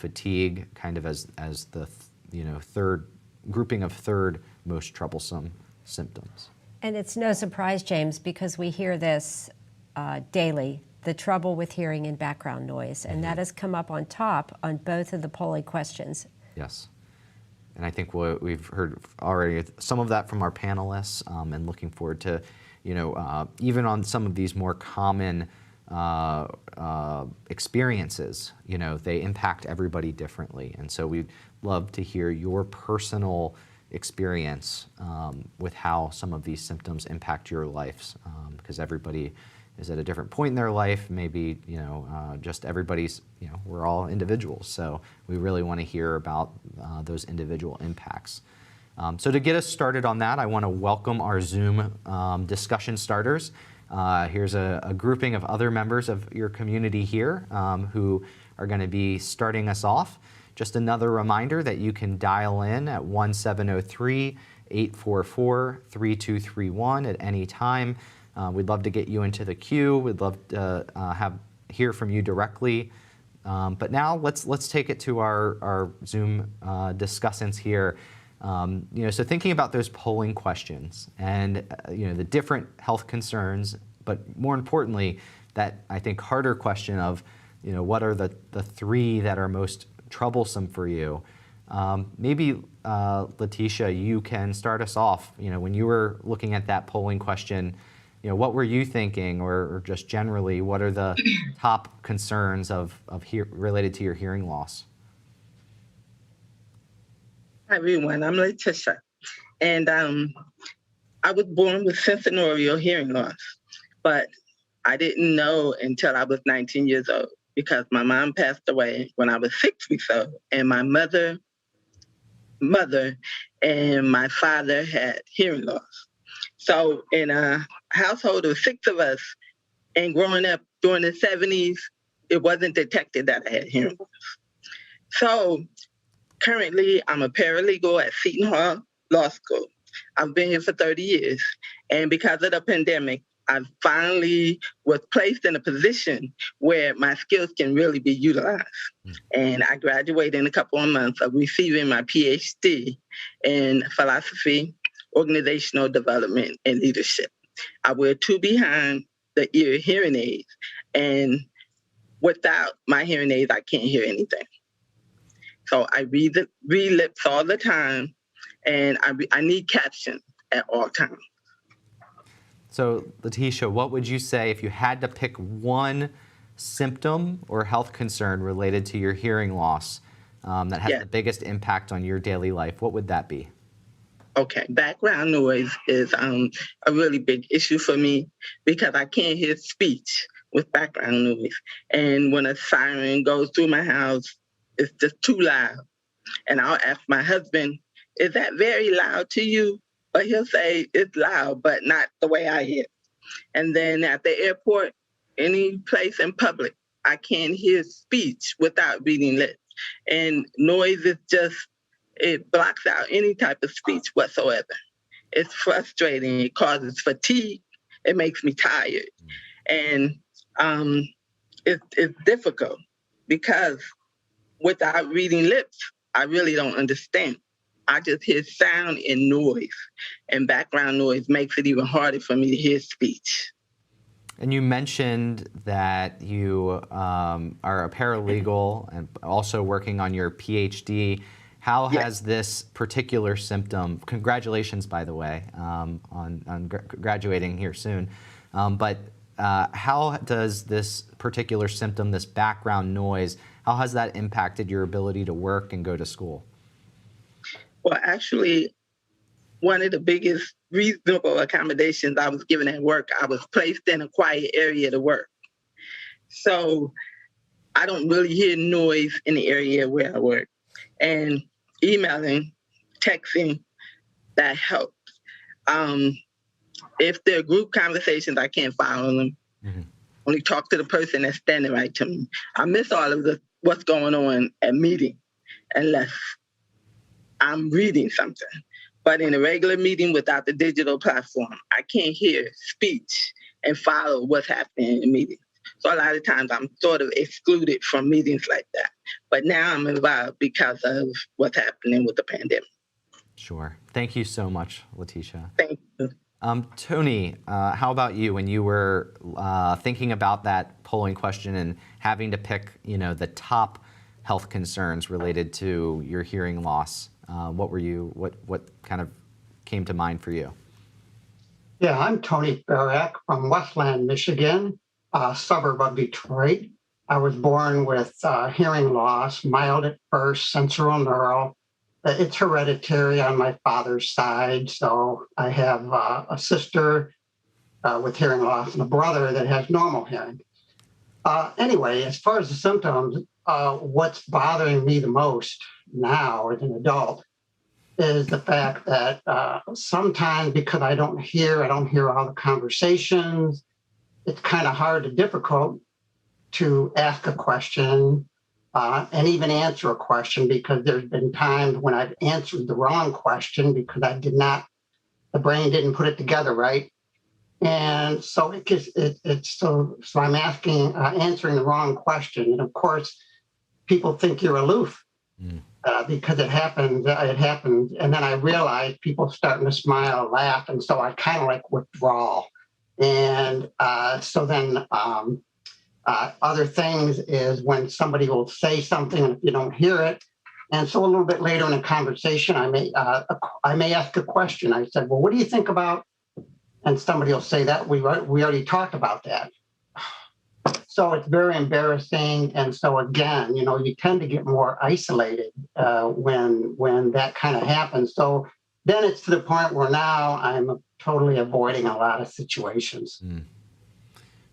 fatigue kind of as the third grouping of third most troublesome symptoms. And it's no surprise, James, because we hear this daily, the trouble with hearing and background noise, and that has come up on top on both of the polling questions. Yes. And I think we've heard already some of that from our panelists, and looking forward to, even on some of these more common experiences, they impact everybody differently. And so we'd love to hear your personal experience with how some of these symptoms impact your lives, because everybody is at a different point in their life. Maybe, just everybody's, we're all individuals. So we really want to hear about those individual impacts. So to get us started on that, I want to welcome our Zoom discussion starters. Here's a grouping of other members of your community here who are going to be starting us off. Just another reminder that you can dial in at 1-703-844-3231 at any time. We'd love to get you into the queue. We'd love to hear from you directly. But now let's take it to our Zoom discussants here. So thinking about those polling questions and the different health concerns, but more importantly, that I think harder question of what are the three that are most troublesome for you. Maybe Letitia, you can start us off. When you were looking at that polling question, what were you thinking, or just generally, what are the top concerns related to your hearing loss? Hi everyone, I'm Letitia, and I was born with Sensorineural hearing loss, but I didn't know until I was 19 years old, because my mom passed away when I was 6 weeks old, and my mother and my father had hearing loss. So in a household of 6 of us, and growing up during the 70s, it wasn't detected that I had hearing loss. So currently, I'm a paralegal at Seton Hall Law School. I've been here for 30 years, and because of the pandemic, I finally was placed in a position where my skills can really be utilized. And I graduated in a couple of months of receiving my PhD in philosophy, organizational development, and leadership. I wear 2 behind the ear hearing aids, and without my hearing aids, I can't hear anything. So I read lips all the time, and I need caption at all times. So Letitia, what would you say if you had to pick one symptom or health concern related to your hearing loss that has the biggest impact on your daily life? What would that be? Okay, background noise is a really big issue for me, because I can't hear speech with background noise. And when a siren goes through my house, it's just too loud. And I'll ask my husband, is that very loud to you? But he'll say it's loud, but not the way I hear. And then at the airport, any place in public, I can't hear speech without reading lips. And noise is it blocks out any type of speech whatsoever. It's frustrating. It causes fatigue. It makes me tired. And it's difficult, because without reading lips, I really don't understand. I just hear sound and noise, and background noise makes it even harder for me to hear speech. And you mentioned that you are a paralegal and also working on your PhD. How has this particular symptom, congratulations, by the way, on graduating here soon, but how does this particular symptom, this background noise, how has that impacted your ability to work and go to school? Well, actually, one of the biggest reasonable accommodations I was given at work, I was placed in a quiet area to work. So I don't really hear noise in the area where I work. And emailing, texting, that helps. If there are group conversations, I can't follow them. Only talk to the person that's standing right to me. I miss all of what's going on at meeting, unless I'm reading something. But in a regular meeting without the digital platform, I can't hear speech and follow what's happening in the meeting. So a lot of times I'm sort of excluded from meetings like that. But now I'm involved because of what's happening with the pandemic. Sure. Thank you so much, Letitia. Thank you. Tony, how about you? When you were thinking about that polling question and having to pick, the top health concerns related to your hearing loss, what kind of came to mind for you? Yeah, I'm Tony Barak from Westland, Michigan, a suburb of Detroit. I was born with hearing loss, mild at first, sensorineural. It's hereditary on my father's side. So I have a sister with hearing loss and a brother that has normal hearing. Anyway, as far as the symptoms, what's bothering me the most now as an adult is the fact that sometimes because I don't hear all the conversations, it's kind of hard and difficult to ask a question and even answer a question, because there's been times when I've answered the wrong question because the brain didn't put it together right. And so so I'm answering the wrong question. And of course, people think you're aloof because it happens. And then I realize people starting to smile, laugh. And so I kind of like withdraw. And so then other things is when somebody will say something and if you don't hear it. And so a little bit later in a conversation, I may ask a question. I said, well, what do you think about? And somebody will say that we already talked about that. So it's very embarrassing. And so again, you tend to get more isolated when that kind of happens. So then it's to the point where now I'm totally avoiding a lot of situations.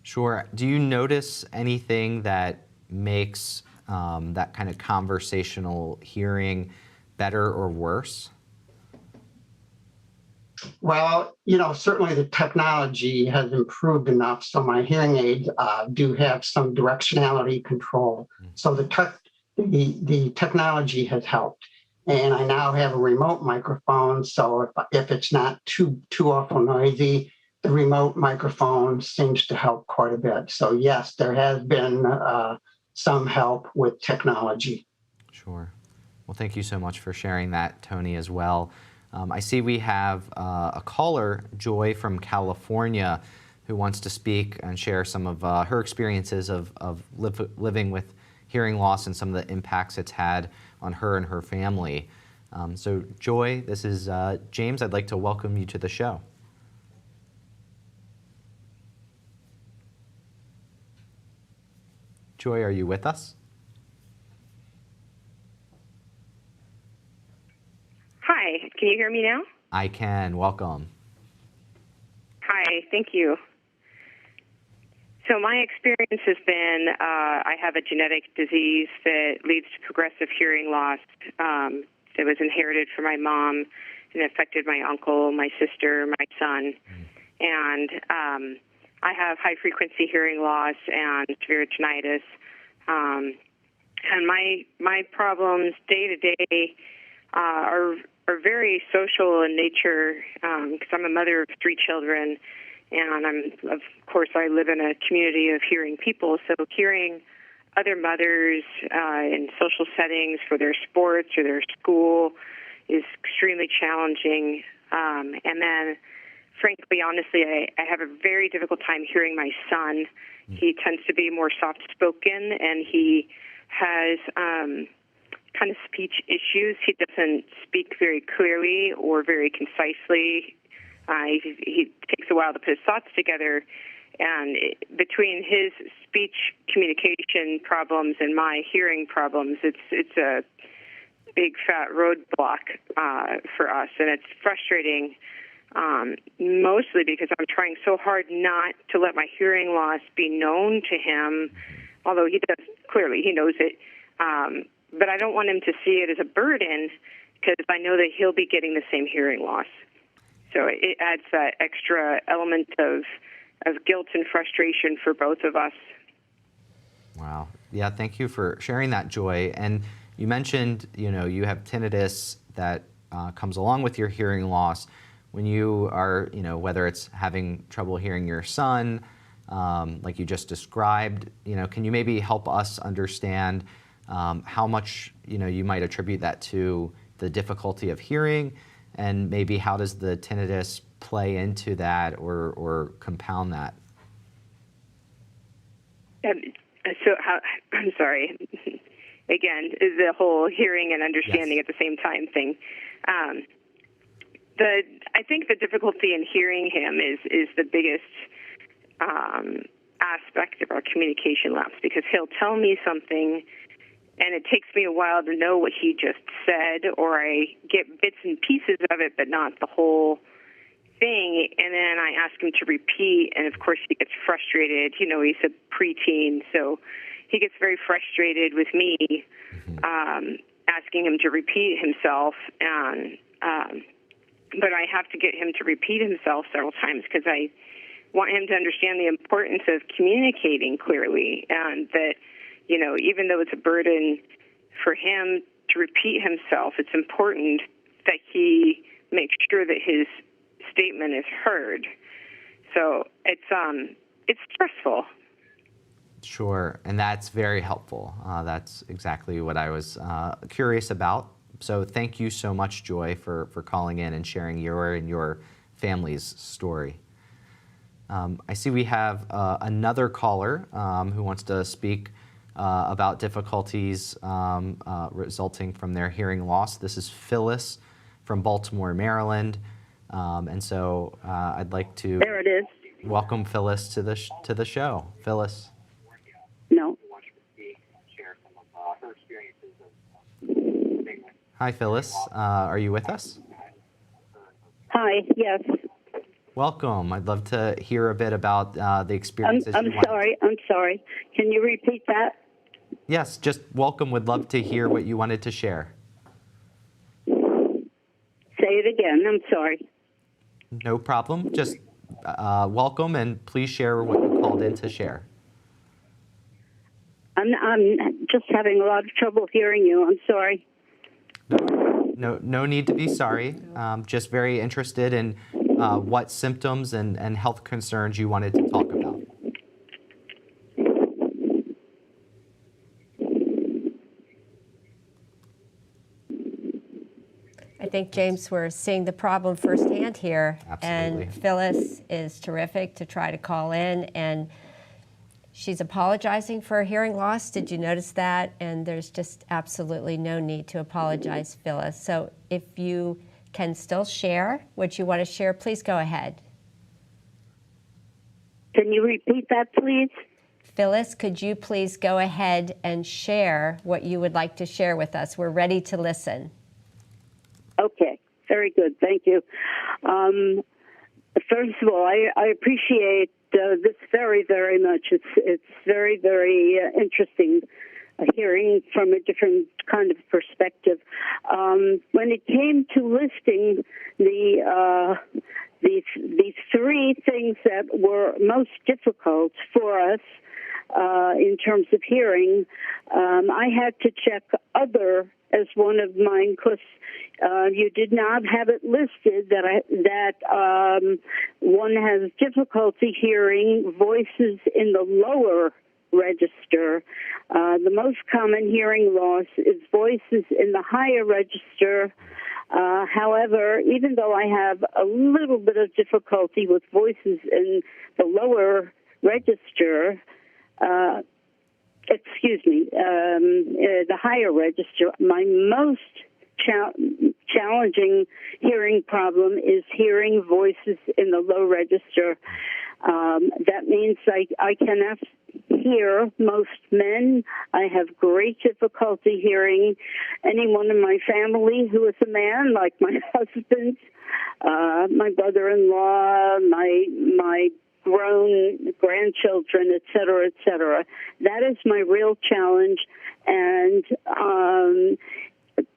Sure. Do you notice anything that makes that kind of conversational hearing better or worse? Well, certainly the technology has improved enough. So my hearing aids do have some directionality control. So the technology has helped. And I now have a remote microphone. So if it's not too awful noisy, the remote microphone seems to help quite a bit. So yes, there has been some help with technology. Sure. Well, thank you so much for sharing that, Tony, as well. I see we have a caller, Joy from California, who wants to speak and share some of her experiences of living with hearing loss and some of the impacts it's had on her and her family. So Joy, this is James. I'd like to welcome you to the show. Joy, are you with us? Hi, can you hear me now? I can. Welcome. Hi, thank you. So my experience has been I have a genetic disease that leads to progressive hearing loss that was inherited from my mom and affected my uncle, my sister, my son. And I have high-frequency hearing loss and severe tinnitus. And my problems day-to-day are very social in nature because I'm a mother of 3 children, and of course I live in a community of hearing people. So hearing other mothers in social settings for their sports or their school is extremely challenging. And then, frankly, honestly, I have a very difficult time hearing my son. He tends to be more soft-spoken, and he has kind of speech issues. He doesn't speak very clearly or very concisely. He takes a while to put his thoughts together. And between his speech communication problems and my hearing problems, it's a big fat roadblock for us, and it's frustrating. Mostly because I'm trying so hard not to let my hearing loss be known to him, although he does clearly, he knows it. But I don't want him to see it as a burden because I know that he'll be getting the same hearing loss. So it adds that extra element of guilt and frustration for both of us. Wow. Yeah, thank you for sharing that, Joy. And you mentioned, you have tinnitus that comes along with your hearing loss. When you are, whether it's having trouble hearing your son, like you just described. Can you maybe help us understand how much you might attribute that to the difficulty of hearing, and maybe how does the tinnitus play into that or compound that? I'm sorry. Again, the whole hearing and understanding Yes. at the same time thing. I think the difficulty in hearing him is the biggest aspect of our communication lapse, because he'll tell me something and it takes me a while to know what he just said, or I get bits and pieces of it but not the whole thing, and then I ask him to repeat, and of course he gets frustrated. He's a preteen, so he gets very frustrated with me asking him to repeat himself, and but I have to get him to repeat himself several times because I want him to understand the importance of communicating clearly, and that, even though it's a burden for him to repeat himself, it's important that he makes sure that his statement is heard. So it's stressful. Sure, and that's very helpful. That's exactly what I was curious about. So thank you so much, Joy, for calling in and sharing your and your family's story. I see we have another caller who wants to speak about difficulties resulting from their hearing loss. This is Phyllis from Baltimore, Maryland. And so I'd like to There it is. welcome Phyllis to the show. Phyllis. No. Hi, Phyllis. Are you with us? Hi. Yes. Welcome. I'd love to hear a bit about the experiences. I'm sorry. Can you repeat that? Yes, just welcome. Would love to hear what you wanted to share. Say it again. I'm sorry. No problem. Just welcome, and please share what you called in to share. I'm just having a lot of trouble hearing you. I'm sorry. No need to be sorry. Just very interested in what symptoms and health concerns you wanted to talk about. I think, James, we're seeing the problem firsthand here. Absolutely. And Phyllis is terrific to try to call in, and she's apologizing for her hearing loss. Did you notice that? And there's just absolutely no need to apologize, Phyllis. So if you can still share what you want to share, please go ahead. Can you repeat that, please? Phyllis, could you please go ahead and share what you would like to share with us? We're ready to listen. Okay. Very good. Thank you. First of all, I appreciate this very, very much. It's very, very interesting hearing from a different kind of perspective. When it came to listing these three things that were most difficult for us in terms of hearing, I had to check other as one of mine, because you did not have it listed that one has difficulty hearing voices in the lower register. The most common hearing loss is voices in the higher register. However, even though I have a little bit of difficulty with voices in the lower register, the higher register, my most challenging hearing problem is hearing voices in the low register. That means I cannot hear most men. I have great difficulty hearing anyone in my family who is a man, like my husband, my brother-in-law, my grown grandchildren, et cetera, et cetera. That is my real challenge, and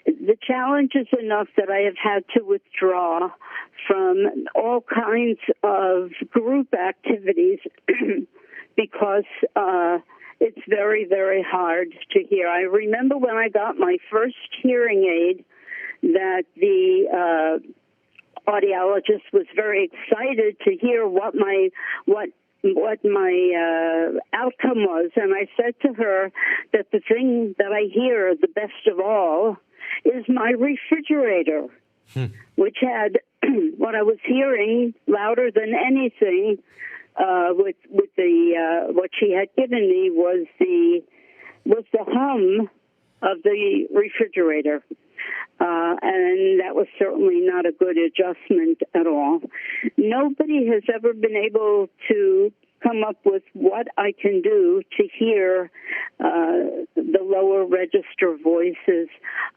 the challenge is enough that I have had to withdraw from all kinds of group activities because it's very, very hard to hear. I remember when I got my first hearing aid that the audiologist was very excited to hear what outcome was, and I said to her that the thing that I hear the best of all is my refrigerator, which had what I was hearing louder than anything. With the what she had given me was the hum of the refrigerator. And that was certainly not a good adjustment at all. Nobody has ever been able to come up with what I can do to hear the lower register voices.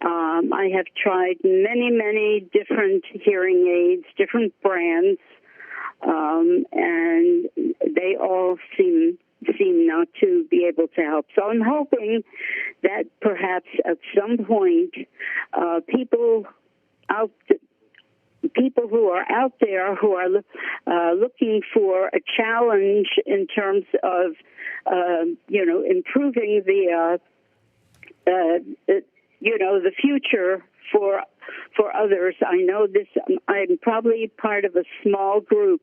I have tried many different hearing aids, different brands, and they all seem not to be able to help. So I'm hoping that perhaps at some point, people who are out there who are looking for a challenge in terms of, improving the future for others. I know this. I'm probably part of a small group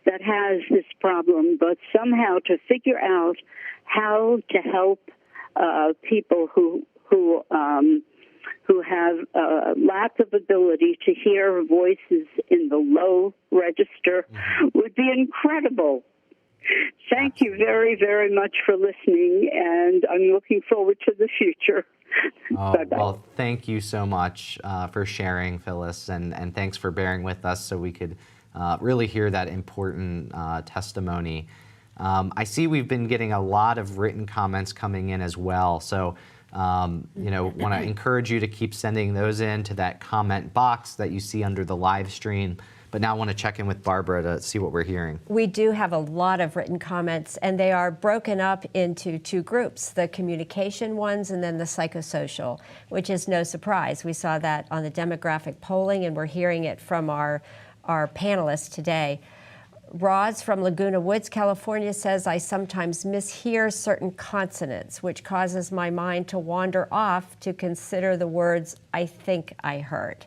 that has this problem, but somehow to figure out how to help people who have a lack of ability to hear voices in the low register would be incredible. Thank you very, very much for listening, and I'm looking forward to the future. Bye-bye. Well, thank you so much for sharing, Phyllis, and thanks for bearing with us so we could really hear that important testimony. I see we've been getting a lot of written comments coming in as well, so want to encourage you to keep sending those in to that comment box that you see under the live stream. But now I want to check in with Barbara to see what we're hearing. We do have a lot of written comments, and they are broken up into two groups, the communication ones and then the psychosocial, which is no surprise. We saw that on the demographic polling, and we're hearing it from our panelists today. Roz from Laguna Woods, California says, I sometimes mishear certain consonants, which causes my mind to wander off to consider the words I think I heard.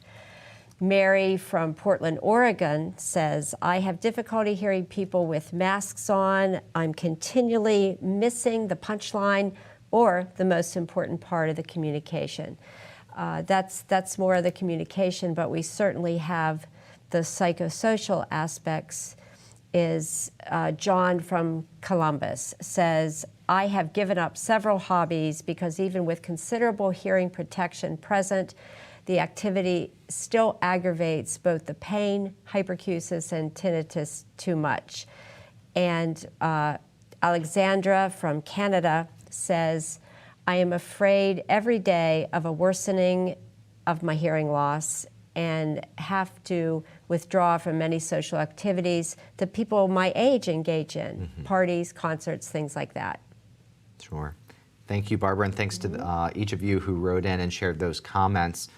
Mary from Portland, Oregon says, I have difficulty hearing people with masks on. I'm continually missing the punchline or the most important part of the communication. That's more of the communication, but we certainly have the psychosocial aspects. Is John from Columbus says, I have given up several hobbies because even with considerable hearing protection present, the activity still aggravates both the pain, hyperacusis, and tinnitus too much. And Alexandra from Canada says, I am afraid every day of a worsening of my hearing loss and have to withdraw from many social activities that people my age engage in, parties, concerts, things like that. Sure. Thank you, Barbara, and thanks to each of you who wrote in and shared those comments.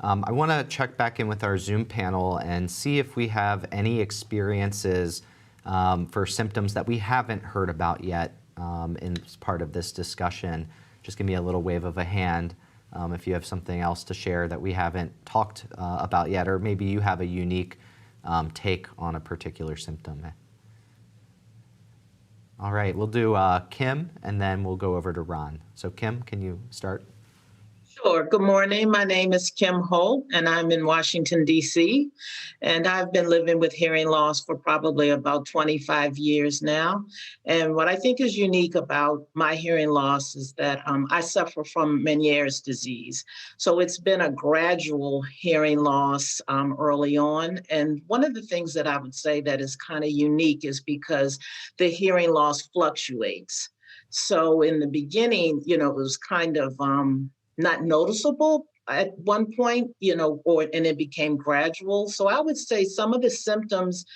I want to check back in with our Zoom panel and see if we have any experiences for symptoms that we haven't heard about yet in part of this discussion. Just give me a little wave of a hand if you have something else to share that we haven't talked about yet, or maybe you have a unique take on a particular symptom. All right, we'll do Kim, and then we'll go over to Ron. So Kim, can you start? Sure. Good morning. My name is Kim Holt, and I'm in Washington, D.C., and I've been living with hearing loss for probably about 25 years now. And what I think is unique about my hearing loss is that I suffer from Meniere's disease. So it's been a gradual hearing loss early on. And one of the things that I would say that is kind of unique is because the hearing loss fluctuates. So in the beginning, it was kind of not noticeable at one point, and it became gradual. So I would say some of the symptoms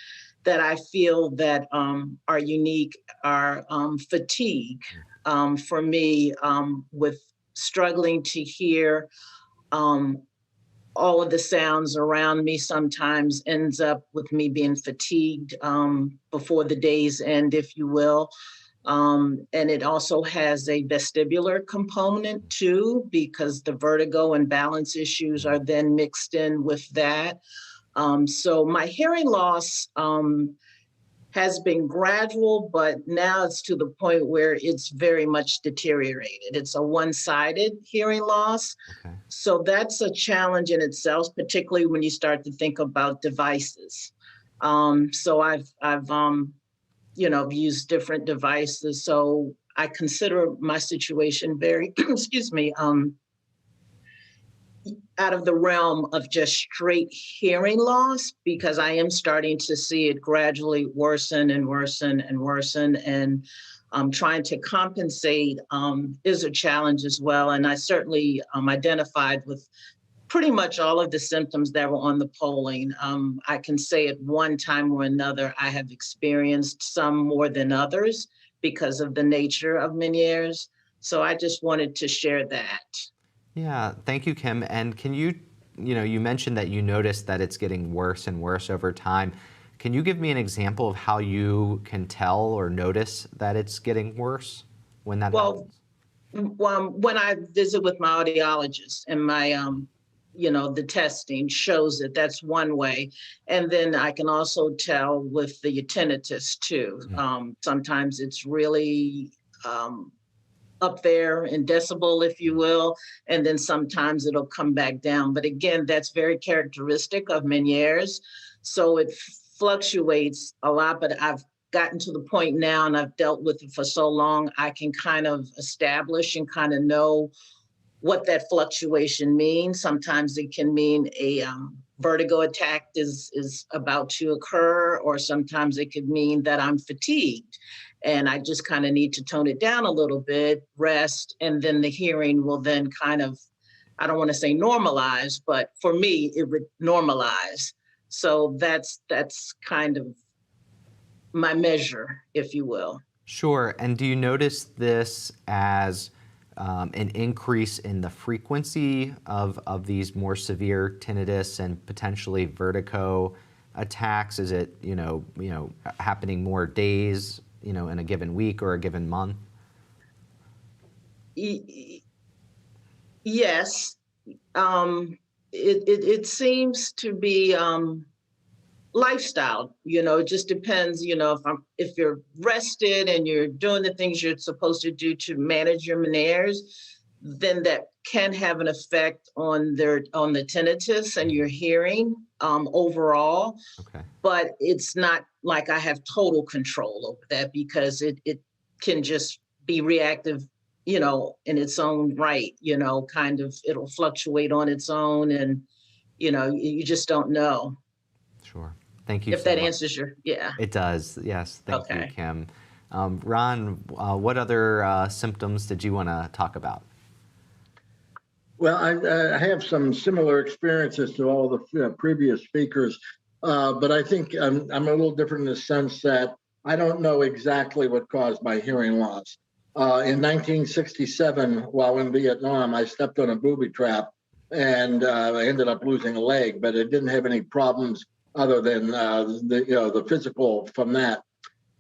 that I feel that are unique are fatigue. For me, with struggling to hear all of the sounds around me sometimes ends up with me being fatigued before the day's end, if you will. And it also has a vestibular component too, because the vertigo and balance issues are then mixed in with that. So my hearing loss has been gradual, but now it's to the point where it's very much deteriorated. It's a one-sided hearing loss. Okay. So that's a challenge in itself, particularly when you start to think about devices. So I've used different devices. So I consider my situation very, excuse me, out of the realm of just straight hearing loss, because I am starting to see it gradually worsen and worsen and worsen, and trying to compensate is a challenge as well. And I certainly identified with pretty much all of the symptoms that were on the polling. I can say at one time or another, I have experienced some more than others because of the nature of Meniere's. So I just wanted to share that. Yeah, thank you, Kim. And can you mentioned that you noticed that it's getting worse and worse over time. Can you give me an example of how you can tell or notice that it's getting worse when that happens? When I visit with my audiologist and my, the testing shows it, that's one way. And then I can also tell with the tinnitus too. Sometimes it's really up there in decibel, if you will, and then sometimes it'll come back down. But again, that's very characteristic of Meniere's. So it fluctuates a lot, but I've gotten to the point now, and I've dealt with it for so long, I can kind of establish and kind of know what that fluctuation means. Sometimes it can mean a vertigo attack is about to occur, or sometimes it could mean that I'm fatigued and I just kind of need to tone it down a little bit, rest, and then the hearing will then kind of, I don't want to say normalize, but for me, it would normalize. So that's kind of my measure, if you will. Sure. And do you notice this as an increase in the frequency of these more severe tinnitus and potentially vertigo attacks? Is it happening more days in a given week or a given month? Yes. It seems to be lifestyle. It just depends. If you're rested and you're doing the things you're supposed to do to manage your Meniere's, then that can have an effect on the tinnitus and your hearing overall. Okay. But it's not like I have total control over that, because it can just be reactive, in its own right. Kind of it'll fluctuate on its own, and you just don't know. Sure. Thank you. If that answers your, yeah. It does, yes. Thank you, Okay. Kim. Ron, what other symptoms did you want to talk about? Well, I have some similar experiences to all the previous speakers, but I think I'm a little different in the sense that I don't know exactly what caused my hearing loss. In 1967, while in Vietnam, I stepped on a booby trap and I ended up losing a leg, but it didn't have any problems other than the physical from that.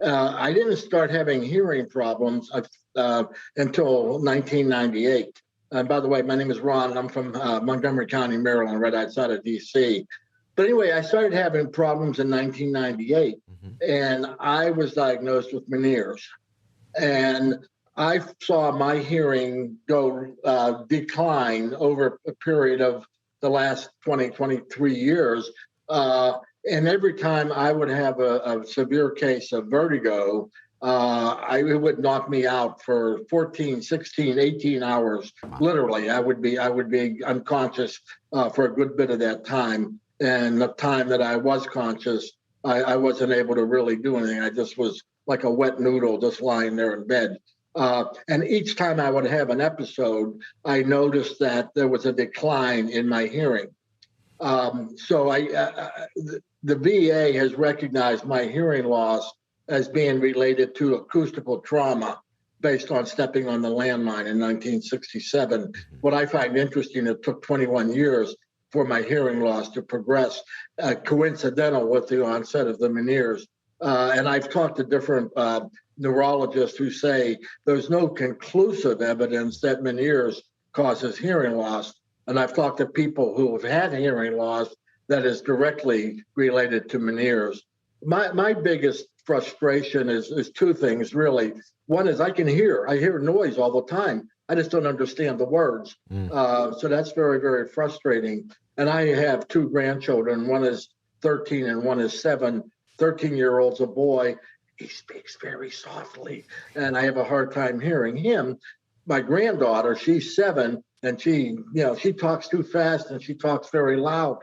I didn't start having hearing problems until 1998. And by the way, my name is Ron, and I'm from Montgomery County, Maryland, right outside of D.C. But anyway, I started having problems in 1998, and I was diagnosed with Meniere's. And I saw my hearing go decline over a period of the last 23 years. And every time I would have a severe case of vertigo, it would knock me out for 14, 16, 18 hours. Literally, I would be unconscious for a good bit of that time. And the time that I was conscious, I wasn't able to really do anything. I just was like a wet noodle just lying there in bed. And each time I would have an episode, I noticed that there was a decline in my hearing. So the VA has recognized my hearing loss as being related to acoustical trauma based on stepping on the landmine in 1967. What I find interesting, it took 21 years for my hearing loss to progress, coincidental with the onset of the Meniere's. And I've talked to different neurologists who say there's no conclusive evidence that Meniere's causes hearing loss. And I've talked to people who have had hearing loss that is directly related to Meniere's. My biggest frustration is two things, really. One is I hear noise all the time. I just don't understand the words. So that's very, very frustrating. And I have two grandchildren. One is 13 and one is 7. 13-year-old's a boy. He speaks very softly, and I have a hard time hearing him. My granddaughter, she's 7, and she talks too fast and she talks very loud.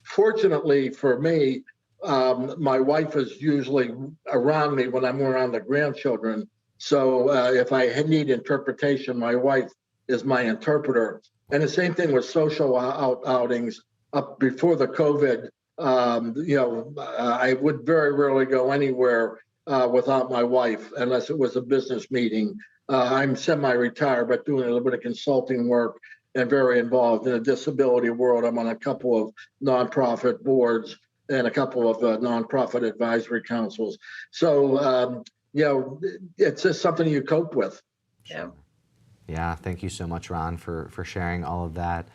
Fortunately for me, my wife is usually around me when I'm around the grandchildren. So if I need interpretation, my wife is my interpreter. And the same thing with social outings. Up before the COVID, I would very rarely go anywhere without my wife, unless it was a business meeting. I'm semi-retired, but doing a little bit of consulting work and very involved in the disability world. I'm on a couple of nonprofit boards and a couple of nonprofit advisory councils. So, it's just something you cope with. Yeah. Yeah, thank you so much, Ron, for sharing all of that.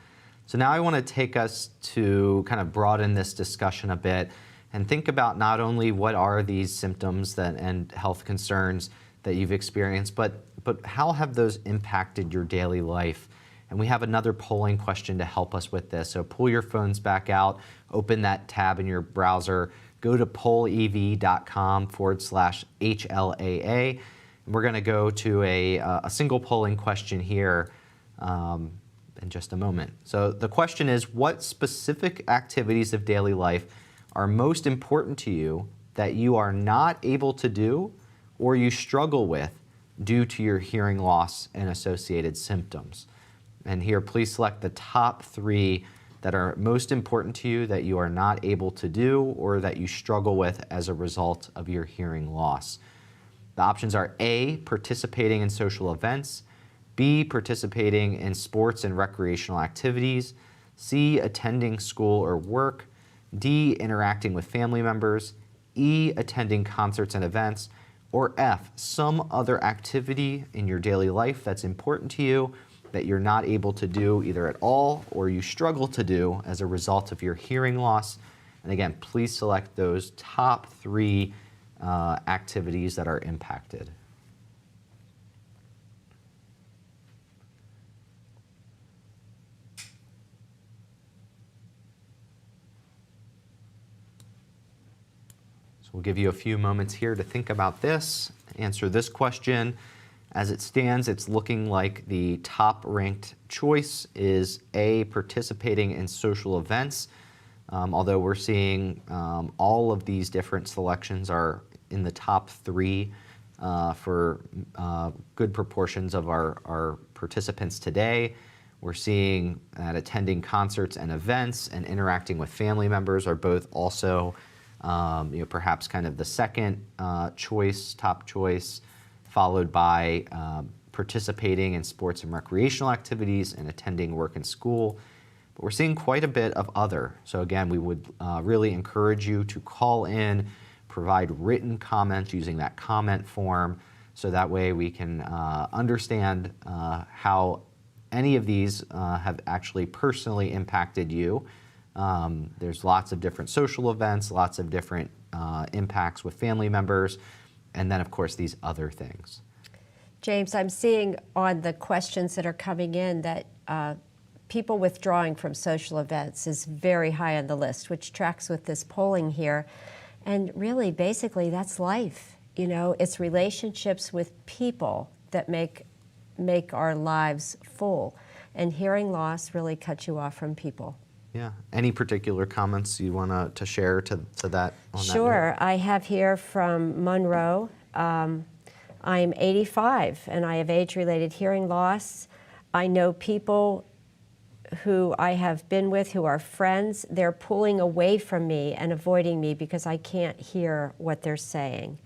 So now I want to take us to kind of broaden this discussion a bit and think about not only what are these symptoms and health concerns that you've experienced, but how have those impacted your daily life? And we have another polling question to help us with this. So pull your phones back out, open that tab in your browser, go to pollev.com/HLAA. And we're going to go to a single polling question here in just a moment. So the question is, what specific activities of daily life are most important to you that you are not able to do or you struggle with due to your hearing loss and associated symptoms? And here, please select the top 3 that are most important to you that you are not able to do or that you struggle with as a result of your hearing loss. The options are A, participating in social events, B, participating in sports and recreational activities, C, attending school or work, D, interacting with family members, E, attending concerts and events, or F, some other activity in your daily life that's important to you that you're not able to do either at all or you struggle to do as a result of your hearing loss. And again, please select those top 3 activities that are impacted. We'll give you a few moments here to think about this, answer this question. As it stands, it's looking like the top-ranked choice is A, participating in social events, although we're seeing all of these different selections are in the top 3 for good proportions of our participants today. We're seeing that attending concerts and events and interacting with family members are both also perhaps kind of the second choice, top choice, followed by participating in sports and recreational activities and attending work and school. But we're seeing quite a bit of other. So again, we would really encourage you to call in, provide written comments using that comment form, so that way we can understand how any of these have actually personally impacted you. There's lots of different social events, lots of different impacts with family members, and then of course these other things. James, I'm seeing on the questions that are coming in that people withdrawing from social events is very high on the list, which tracks with this polling here. And really, basically, that's life. It's relationships with people that make our lives full. And hearing loss really cuts you off from people. Yeah. Any particular comments you want to share to that? Sure. I have here from Monroe. I'm 85 and I have age-related hearing loss. I know people who I have been with who are friends. They're pulling away from me and avoiding me because I can't hear what they're saying.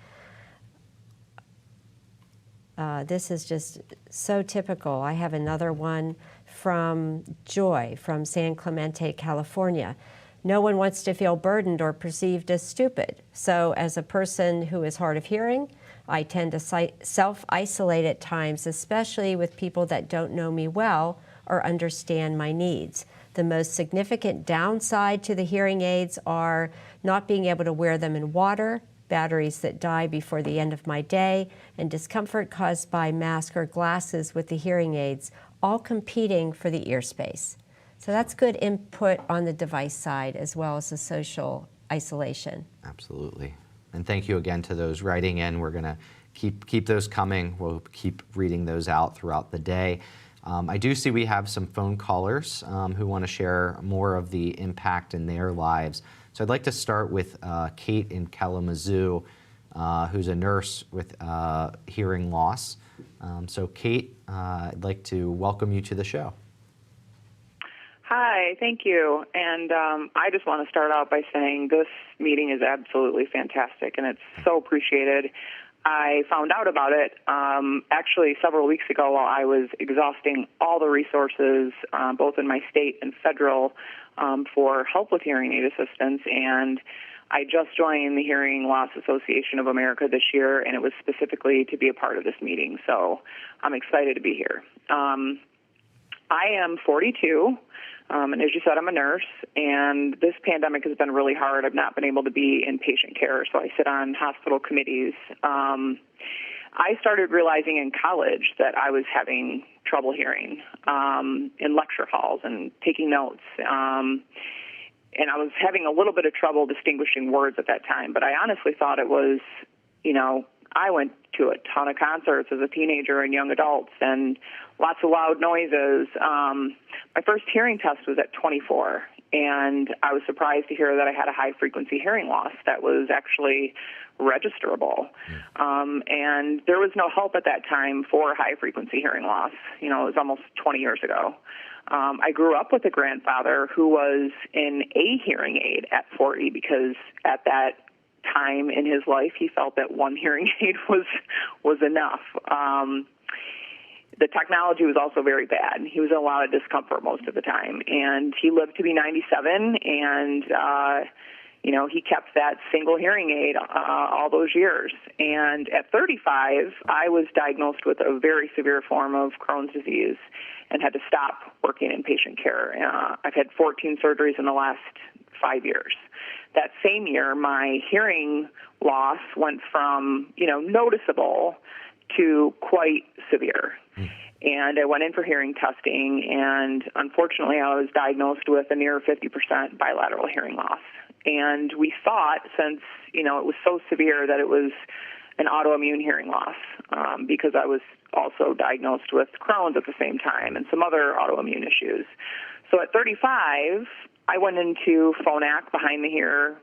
This is just so typical. I have another one from Joy from San Clemente, California. No one wants to feel burdened or perceived as stupid. So as a person who is hard of hearing, I tend to self-isolate at times, especially with people that don't know me well or understand my needs. The most significant downside to the hearing aids are not being able to wear them in water, batteries that die before the end of my day, and discomfort caused by mask or glasses with the hearing aids, all competing for the ear space. So that's good input on the device side as well as the social isolation. Absolutely. And thank you again to those writing in. We're going to keep those coming. We'll keep reading those out throughout the day. I do see we have some phone callers who want to share more of the impact in their lives. So I'd like to start with Kate in Kalamazoo, who's a nurse with hearing loss. So Kate, I'd like to welcome you to the show. Hi, thank you. And I just want to start out by saying this meeting is absolutely fantastic, and it's so appreciated. I found out about it actually several weeks ago while I was exhausting all the resources, both in my state and federal, for help with hearing aid assistance. And I just joined the Hearing Loss Association of America this year, and it was specifically to be a part of this meeting. So I'm excited to be here. I am 42. And as you said, I'm a nurse, and this pandemic has been really hard. I've not been able to be in patient care, so I sit on hospital committees. I started realizing in college that I was having trouble hearing in lecture halls and taking notes. And I was having a little bit of trouble distinguishing words at that time, but I honestly thought it was, I went to a ton of concerts as a teenager and young adults and lots of loud noises. My first hearing test was at 24, and I was surprised to hear that I had a high-frequency hearing loss that was actually registerable. And there was no help at that time for high-frequency hearing loss. It was almost 20 years ago. I grew up with a grandfather who was in a hearing aid at 40 because at that time in his life, he felt that one hearing aid was enough. The technology was also very bad. He was in a lot of discomfort most of the time, and he lived to be 97, and he kept that single hearing aid all those years. And at 35, I was diagnosed with a very severe form of Crohn's disease and had to stop working in patient care. I've had 14 surgeries in the last 5 years. That same year, my hearing loss went from, noticeable to quite severe. And I went in for hearing testing, and unfortunately, I was diagnosed with a near 50% bilateral hearing loss. And we thought, since, it was so severe, that it was an autoimmune hearing loss because I was also diagnosed with Crohn's at the same time and some other autoimmune issues. So at 35, I went into phonak behind the ear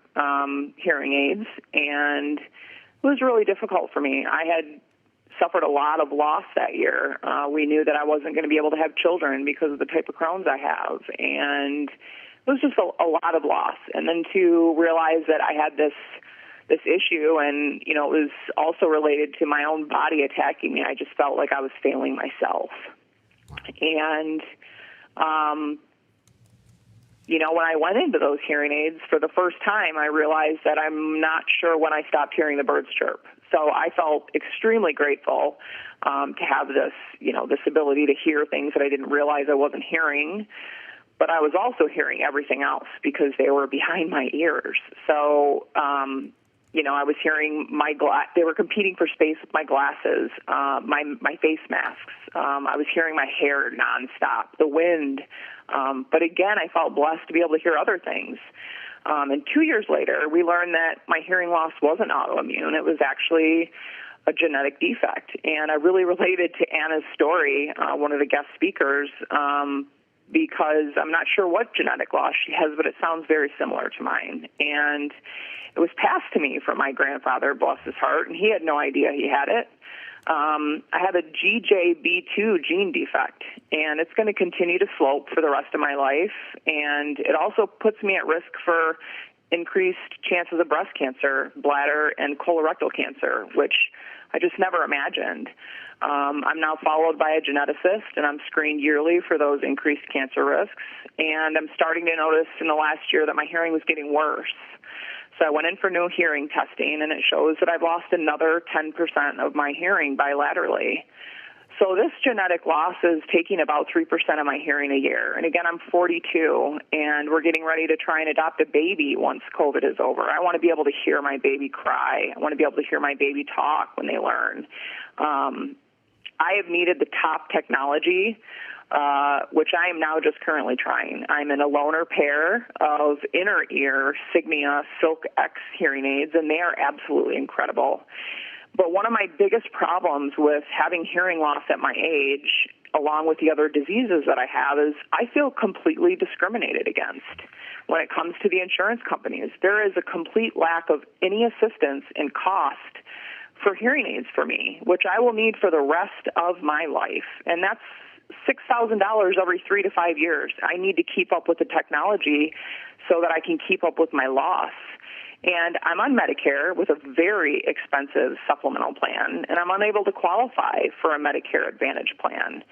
hearing aids, and it was really difficult for me. I had suffered a lot of loss that year. We knew that I wasn't going to be able to have children because of the type of Crohn's I have, and it was just a lot of loss. And then to realize that I had this issue, and it was also related to my own body attacking me, I just felt like I was failing myself. And when I went into those hearing aids for the first time, I realized that I'm not sure when I stopped hearing the birds chirp. So I felt extremely grateful to have this, this ability to hear things that I didn't realize I wasn't hearing. But I was also hearing everything else because they were behind my ears. So, I was hearing they were competing for space with my glasses, my face masks. I was hearing my hair nonstop, the wind. But again, I felt blessed to be able to hear other things. And 2 years later, we learned that my hearing loss wasn't autoimmune. It was actually a genetic defect. And I really related to Anna's story, one of the guest speakers, because I'm not sure what genetic loss she has, but it sounds very similar to mine. And it was passed to me from my grandfather, bless his heart, and he had no idea he had it. I have a GJB2 gene defect, and it's going to continue to slope for the rest of my life, and it also puts me at risk for increased chances of breast cancer, bladder, and colorectal cancer, which I just never imagined. I'm now followed by a geneticist, and I'm screened yearly for those increased cancer risks, and I'm starting to notice in the last year that my hearing was getting worse. So I went in for new hearing testing, and it shows that I've lost another 10% of my hearing bilaterally. So this genetic loss is taking about 3% of my hearing a year. And again, I'm 42, and we're getting ready to try and adopt a baby once COVID is over. I want to be able to hear my baby cry. I want to be able to hear my baby talk when they learn. I have needed the top technology, which I am now just currently trying. I'm in a loaner pair of inner ear Signia Silk X hearing aids, and they are absolutely incredible. But one of my biggest problems with having hearing loss at my age, along with the other diseases that I have, is I feel completely discriminated against when it comes to the insurance companies. There is a complete lack of any assistance in cost for hearing aids for me, which I will need for the rest of my life. And that's $6,000 every 3 to 5 years. I need to keep up with the technology so that I can keep up with my loss. And I'm on Medicare with a very expensive supplemental plan, and I'm unable to qualify for a Medicare Advantage plan,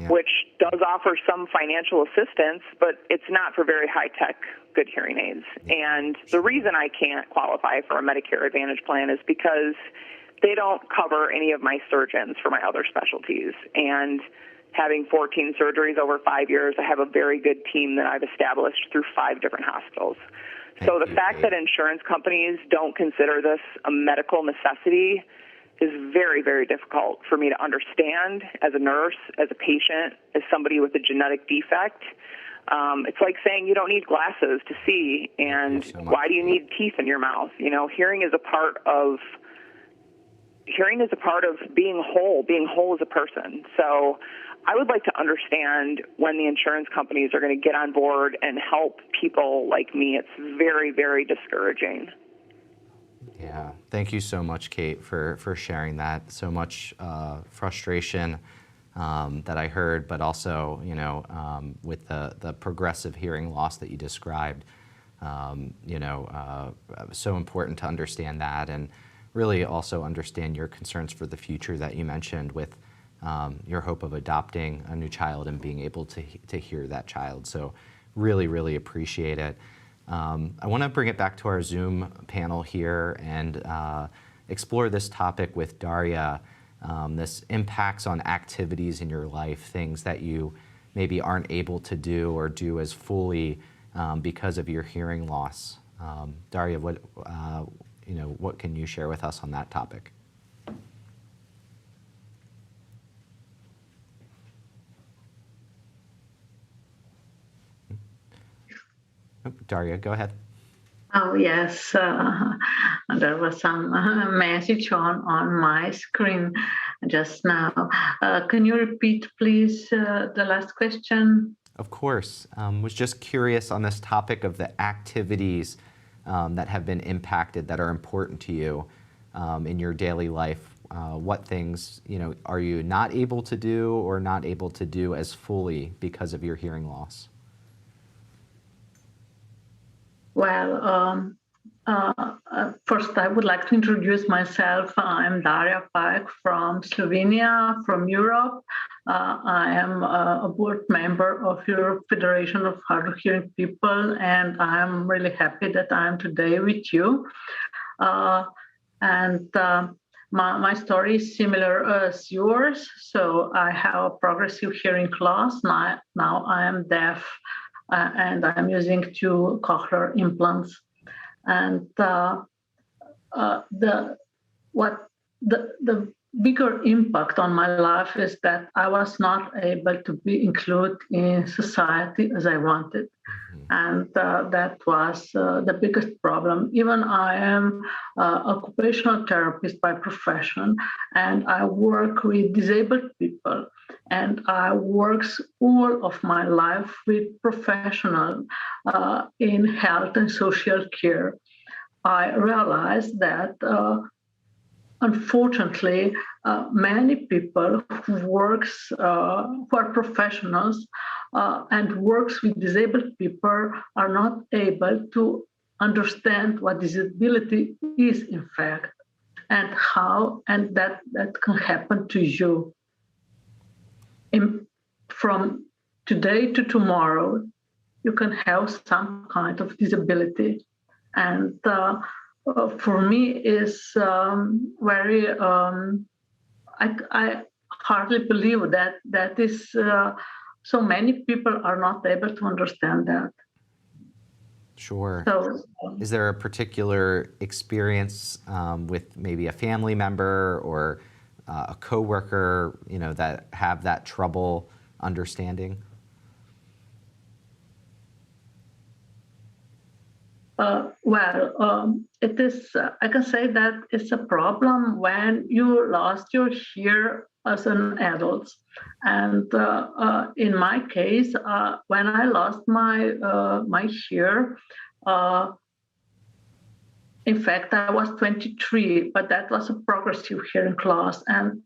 which does offer some financial assistance, but it's not for very high-tech good hearing aids. And the reason I can't qualify for a Medicare Advantage plan is because they don't cover any of my surgeons for my other specialties. And having 14 surgeries over 5 years, I have a very good team that I've established through 5 different hospitals. So the fact that insurance companies don't consider this a medical necessity is very, very difficult for me to understand as a nurse, as a patient, as somebody with a genetic defect. It's like saying you don't need glasses to see, and why do you need teeth in your mouth? You know, hearing is a part of being whole as a person. So I would like to understand when the insurance companies are going to get on board and help people like me. It's very, very discouraging. Yeah, thank you so much, Kate, for sharing that. So much frustration that I heard, but also, you know, with the progressive hearing loss that you described, so important to understand that, and really also understand your concerns for the future that you mentioned with your hope of adopting a new child and being able to hear that child. So really, really appreciate it. I want to bring it back to our Zoom panel here and explore this topic with Daria, this impacts on activities in your life, things that you maybe aren't able to do or do as fully because of your hearing loss. Daria, what can you share with us on that topic? Daria, go ahead. Oh, yes. There was some message on my screen just now. Can you repeat, please, the last question? Of course. Was just curious on this topic of the activities that have been impacted that are important to you in your daily life. What things, are you not able to do or not able to do as fully because of your hearing loss? Well, first I would like to introduce myself. I'm Daria Pajek from Slovenia, from Europe. I am a board member of Europe Federation of Hard of Hearing People, and I'm really happy that I'm today with you. My story is similar as yours. So I have a progressive hearing loss. Now I am deaf. And I'm using 2 cochlear implants. And the bigger impact on my life is that I was not able to be included in society as I wanted. And that was the biggest problem. Even I am an occupational therapist by profession, and I work with disabled people. And I work all of my life with professionals in health and social care. I realized that, unfortunately, many people who are professionals and works with disabled people are not able to understand what disability is, in fact, and how, and that can happen to you. From today to tomorrow, you can have some kind of disability. And for me, is very hard hardly believe that is so many people are not able to understand that. Sure. So, is there a particular experience with maybe a family member or a coworker, that have that trouble understanding? It is. I can say that it's a problem when you lost your hear as an adult, and in my case, when I lost my hear. In fact, I was 23, but that was a progressive hearing loss. And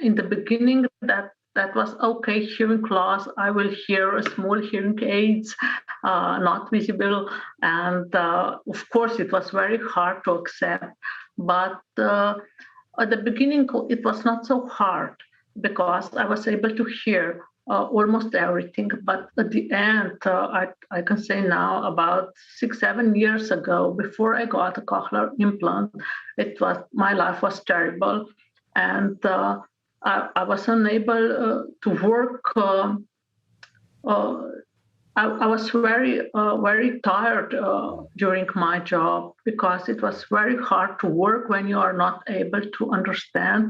in the beginning, that was okay, hearing loss. I will hear a small hearing aids, not visible. And of course, it was very hard to accept. But at the beginning, it was not so hard because I was able to hear almost everything. But at the end, I can say now about 6-7 years ago, before I got a cochlear implant, my life was terrible. And I was unable to work. I was very tired during my job because it was very hard to work when you are not able to understand,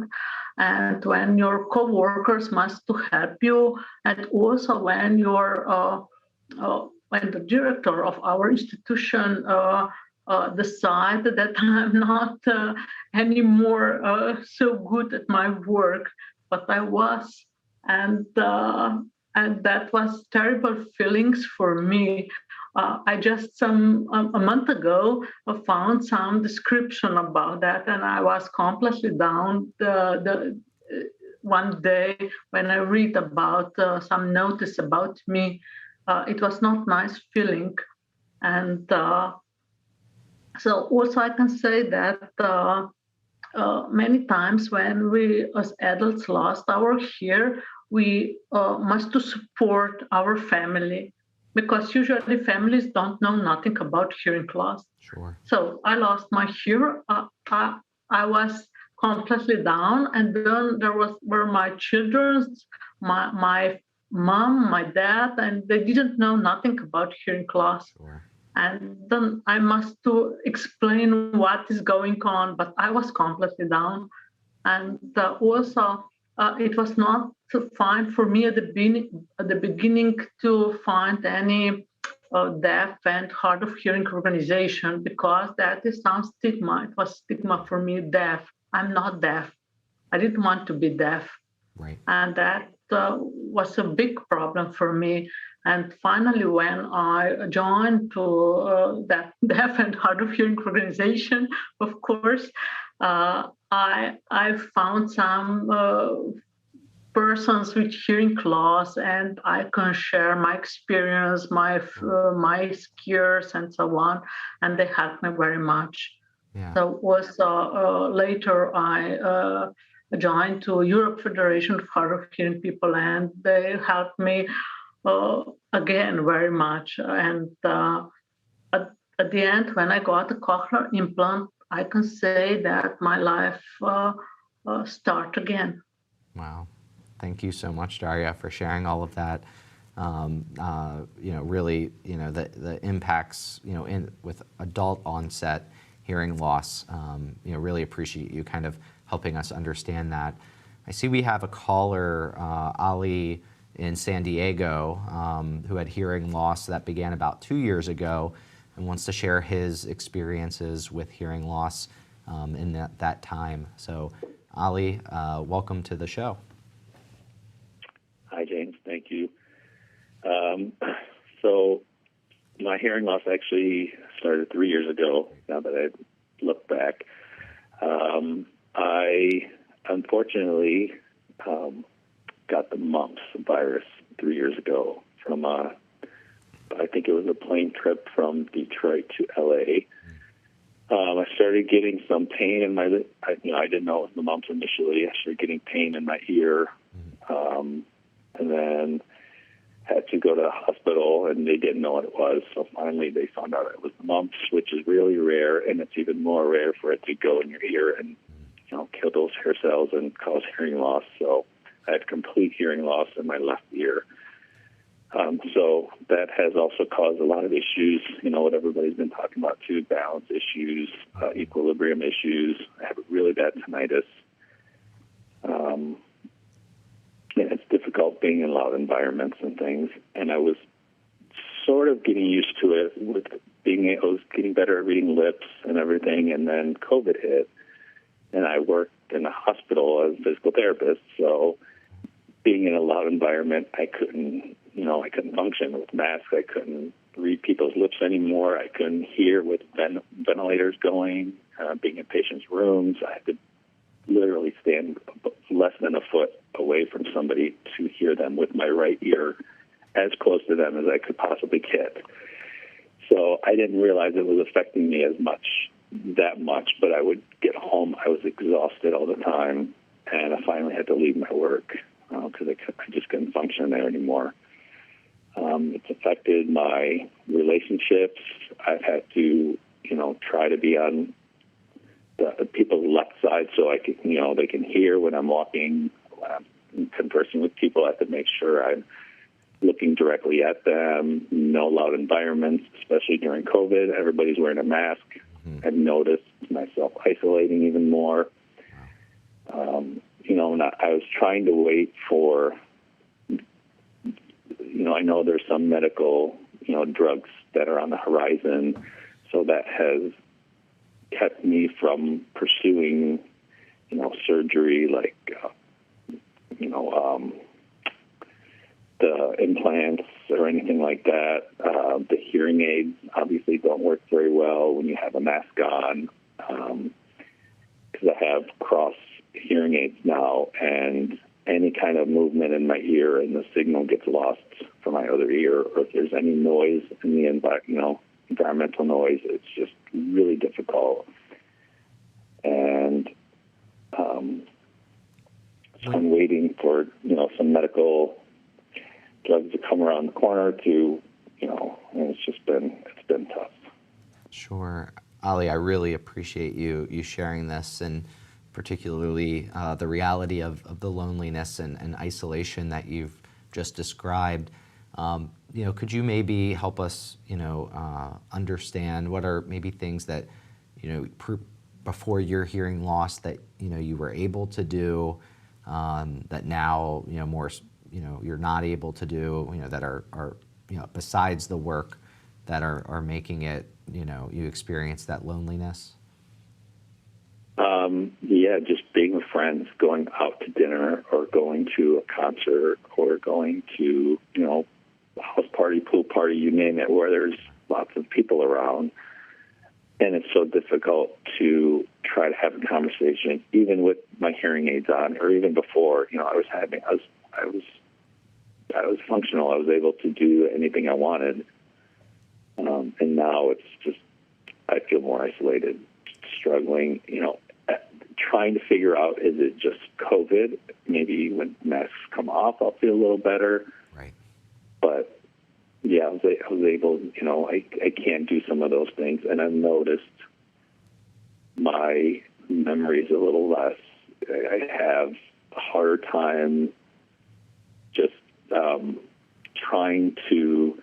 and when your co-workers must to help you, and also when when the director of our institution decided that I'm not anymore so good at my work, but I was, and that was terrible feelings for me. I just a month ago found some description about that, and I was completely down. One day when I read about some notice about me, it was not nice feeling, and so also I can say that many times when we as adults lost our hear, we must to support our family, because usually families don't know nothing about hearing loss. Sure. So I lost my hear. I was completely down, and then were my children, my mom, my dad, and they didn't know nothing about hearing loss. Sure. And then I must to explain what is going on, but I was completely down, and also it was not fine for me at the beginning to find any deaf and hard of hearing organization, because that is some stigma. It was stigma for me, deaf. I'm not deaf. I didn't want to be deaf. Right. And that was a big problem for me. And finally, when I joined to that deaf and hard of hearing organization, of course, I found some persons with hearing loss, and I can share my experience, my scares, and so on, and they helped me very much. Yeah. So also later I joined to Europe Federation of Hard of Hearing People, and they helped me again very much. And at the end, when I got a cochlear implant, I can say that my life start again. Wow. Thank you so much, Daria, for sharing all of that. Really, the impacts, with adult onset hearing loss. Really appreciate you kind of helping us understand that. I see we have a caller, Ali in San Diego, who had hearing loss that began about 2 years ago and wants to share his experiences with hearing loss in that time. So, Ali, welcome to the show. Hi, James. Thank you. So my hearing loss actually started 3 years ago, now that I look back. I unfortunately got the mumps virus 3 years ago from I think it was a plane trip from Detroit to LA. I started getting some pain in my, I didn't know it was the mumps initially. I started getting pain in my ear, and then had to go to the hospital, and they didn't know what it was. So finally they found out it was the mumps, which is really rare, and it's even more rare for it to go in your ear and kill those hair cells and cause hearing loss. So I had complete hearing loss in my left ear. So that has also caused a lot of issues, what everybody's been talking about too, balance issues, equilibrium issues. I have really bad tinnitus. And it's difficult being in loud environments and things. And I was sort of getting used to it I was getting better at reading lips and everything, and then COVID hit. And I worked in a hospital as a physical therapist, so being in a loud environment, I couldn't function with masks. I couldn't read people's lips anymore. I couldn't hear with ventilators going, being in patients' rooms. I had to literally stand less than a foot away from somebody to hear them with my right ear as close to them as I could possibly get. So I didn't realize it was affecting me that much, but I would get home. I was exhausted all the time, and I finally had to leave my work because I just couldn't function there anymore. It's affected my relationships. I've had to, try to be on the people's left side so I can, they can hear when I'm walking, when I'm conversing with people. I have to make sure I'm looking directly at them, no loud environments, especially during COVID. Everybody's wearing a mask. I've noticed myself isolating even more. I was trying to wait for, I know there's some medical, drugs that are on the horizon, so that has kept me from pursuing, surgery like, the implants or anything like that. The hearing aids obviously don't work very well when you have a mask on, because I have cross hearing aids now, and any kind of movement in my ear and the signal gets lost from my other ear, or if there's any noise in the environmental noise, it's just really difficult. And so I'm waiting for, some medical drugs to come around the corner to, and it's been tough. Sure. Ali, I really appreciate you sharing this, and particularly the reality of the loneliness and isolation that you've just described. Could you maybe help us, understand what are maybe things that, before your hearing loss that, you were able to do, that now, more, you're not able to do, that are besides the work that are making it, you experience that loneliness? Yeah, just being with friends, going out to dinner or going to a concert or going to, house party, pool party, you name it, where there's lots of people around. And it's so difficult to try to have a conversation, even with my hearing aids on, or even before, I was functional. I was able to do anything I wanted. And now it's just, I feel more isolated, struggling, trying to figure out, is it just COVID? Maybe when masks come off, I'll feel a little better. Right. But yeah, I was able, I can't do some of those things. And I've noticed my memory's a little less. I have a harder time just trying to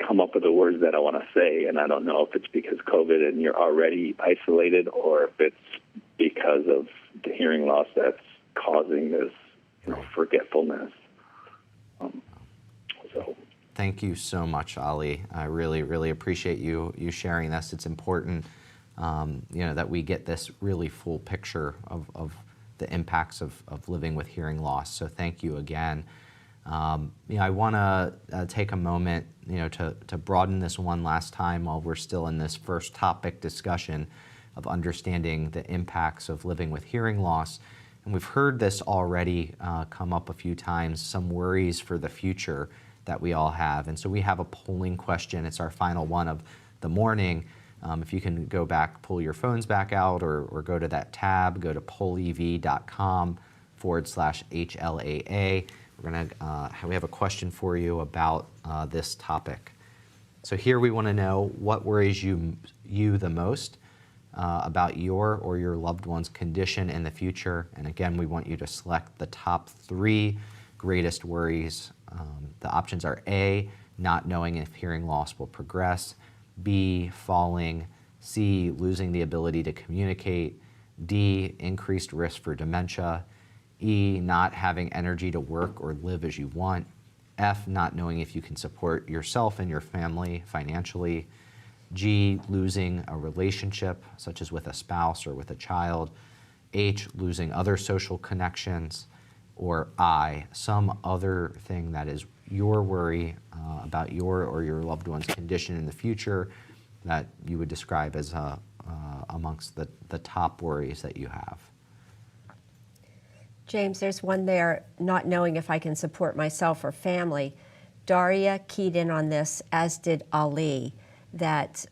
come up with the words that I want to say. And I don't know if it's because COVID and you're already isolated, or if it's because of the hearing loss that's causing this forgetfulness. Thank you so much, Ali. I really, really appreciate you sharing this. It's important, that we get this really full picture of the impacts of living with hearing loss. So thank you again. I want to take a moment, to broaden this one last time while we're still in this first topic discussion of understanding the impacts of living with hearing loss. And we've heard this already come up a few times, some worries for the future that we all have. And so we have a polling question. It's our final one of the morning. If you can go back, pull your phones back out, or go to that tab, go to pollev.com/HLAA. We have a question for you about this topic. So here we want to know, what worries you the most? about your or your loved one's condition in the future. And again, we want you to select the top 3 greatest worries. The options are A, not knowing if hearing loss will progress, B, falling, C, losing the ability to communicate, D, increased risk for dementia, E, not having energy to work or live as you want, F, not knowing if you can support yourself and your family financially, G, losing a relationship, such as with a spouse or with a child, H, losing other social connections, or I, some other thing that is your worry about your or your loved one's condition in the future that you would describe as amongst the top worries that you have. James, there's one there, not knowing if I can support myself or family. Daria keyed in on this, as did Ali, that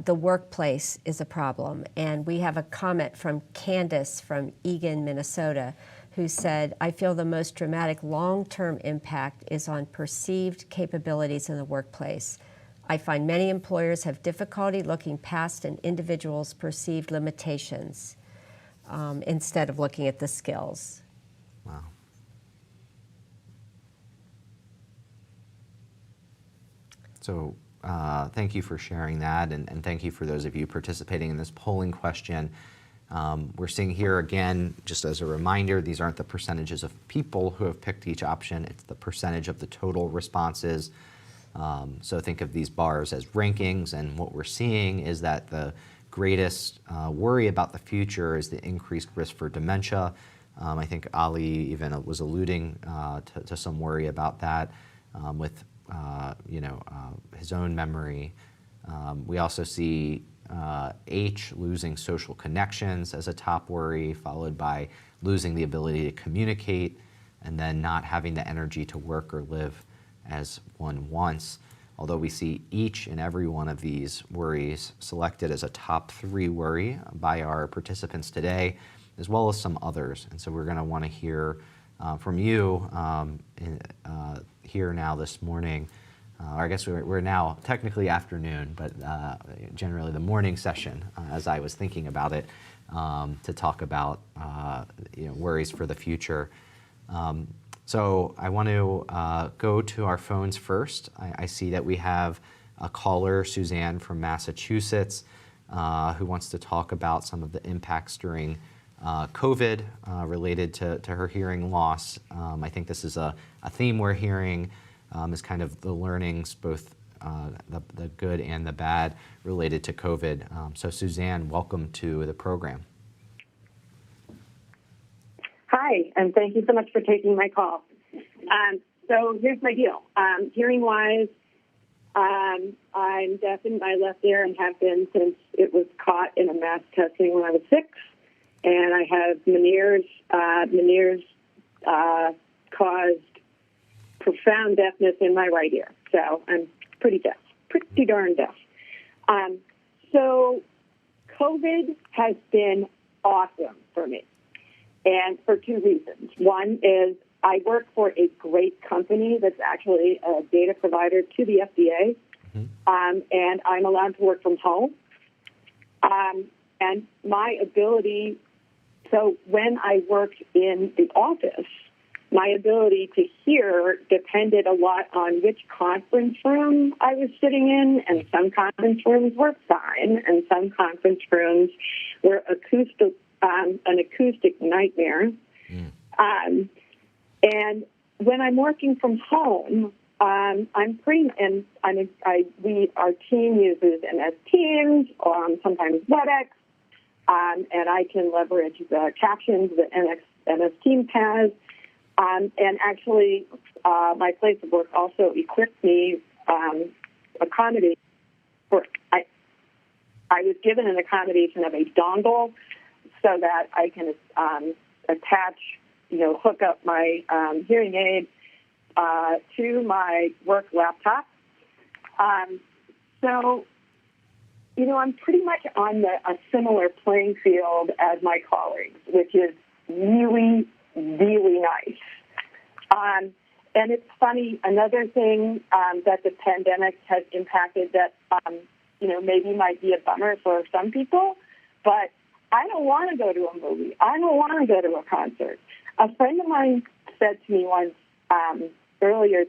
the workplace is a problem. And we have a comment from Candace from Eagan, Minnesota, who said, I feel the most dramatic long-term impact is on perceived capabilities in the workplace. I find many employers have difficulty looking past an individual's perceived limitations instead of looking at the skills. Wow. So thank you for sharing that, and thank you for those of you participating in this polling question. We're seeing here again, just as a reminder, these aren't the percentages of people who have picked each option, it's the percentage of the total responses. So think of these bars as rankings, and what we're seeing is that the greatest worry about the future is the increased risk for dementia. I think Ali even was alluding to some worry about that with his own memory. We also see H, losing social connections as a top worry, followed by losing the ability to communicate, and then not having the energy to work or live as one wants. Although we see each and every one of these worries selected as a top 3 worry by our participants today, as well as some others. And so we're going to want to hear from you here now this morning. Or I guess we're now technically afternoon, but generally the morning session, as I was thinking about it, to talk about worries for the future. So I want to go to our phones first. I see that we have a caller, Suzanne from Massachusetts, who wants to talk about some of the impacts during COVID related to her hearing loss. I think this is a theme we're hearing is kind of the learnings, both the good and the bad related to COVID. So Suzanne, welcome to the program. Hi, and thank you so much for taking my call. So here's my deal. Hearing-wise, I'm deaf in my left ear and have been since it was caught in a mass testing when I was 6. And I have Meniere's. Meniere's caused profound deafness in my right ear. So I'm pretty deaf, pretty darn deaf. So COVID has been awesome for me, and for 2 reasons. One is I work for a great company that's actually a data provider to the FDA, and I'm allowed to work from home. And my ability, so when I worked in the office, my ability to hear depended a lot on which conference room I was sitting in, and some conference rooms were fine, and some conference rooms were an acoustic nightmare. And when I'm working from home, our team uses MS Teams, sometimes WebEx, and I can leverage the captions that MS Teams has. And actually, my place of work also equipped me accommodation for. I was given an accommodation of a dongle so that I can attach, hook up my hearing aid to my work laptop. So, I'm pretty much on a similar playing field as my colleagues, which is really, really nice. And it's funny, another thing that the pandemic has impacted that, maybe might be a bummer for some people, but I don't want to go to a movie. I don't want to go to a concert. A friend of mine said to me once earlier,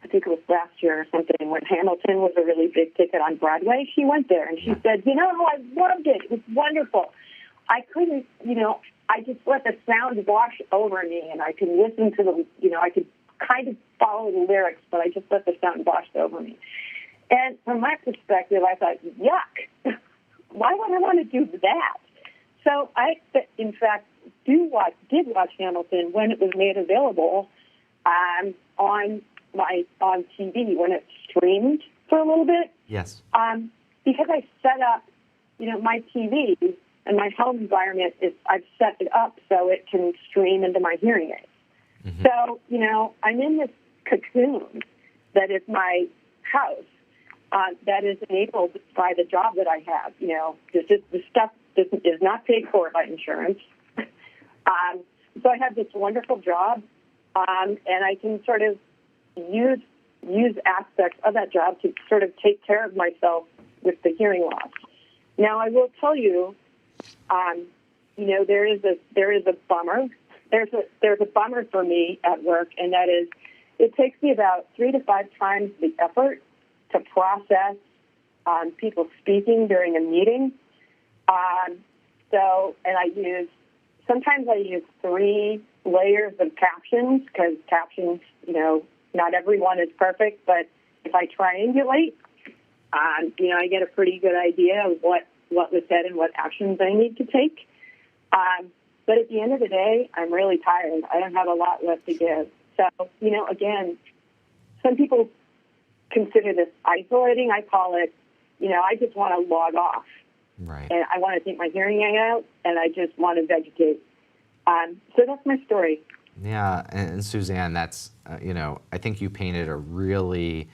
I think it was last year or something, when Hamilton was a really big ticket on Broadway, she went there and she said, I loved it. It was wonderful. I couldn't, I just let the sound wash over me, and I could listen to the, I could kind of follow the lyrics, but I just let the sound wash over me. And from my perspective, I thought, yuck, why would I want to do that? So I, in fact, did watch Hamilton when it was made available on TV, when it streamed for a little bit. Yes. Because I set up, my TV and my home environment I've set it up so it can stream into my hearing aids. Mm-hmm. So, I'm in this cocoon that is my house that is enabled by the job that I have. The stuff is not paid for by insurance. So I have this wonderful job, and I can sort of use aspects of that job to sort of take care of myself with the hearing loss. Now, I will tell you, there is a bummer. There's a bummer for me at work, and that is, it takes me about 3 to 5 times the effort to process people speaking during a meeting. And sometimes I use 3 layers of captions, because captions, not everyone is perfect, but if I triangulate, I get a pretty good idea of what was said and what actions I need to take. But at the end of the day, I'm really tired. I don't have a lot left to give. So, again, some people consider this isolating. I call it, I just want to log off. Right. And I want to take my hearing aid out, and I just want to vegetate. So that's my story. Yeah, and Suzanne, that's, I think you painted a really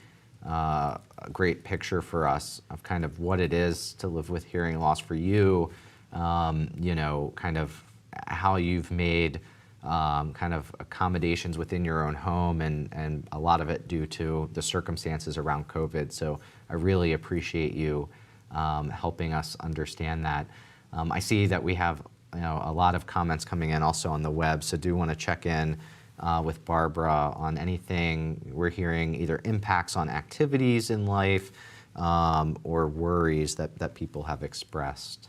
great picture for us of kind of what it is to live with hearing loss for you, kind of how you've made kind of accommodations within your own home, and a lot of it due to the circumstances around COVID. So I really appreciate you helping us understand that. I see that we have a lot of comments coming in also on the web, so do want to check in with Barbara on anything we're hearing, either impacts on activities in life or worries that people have expressed.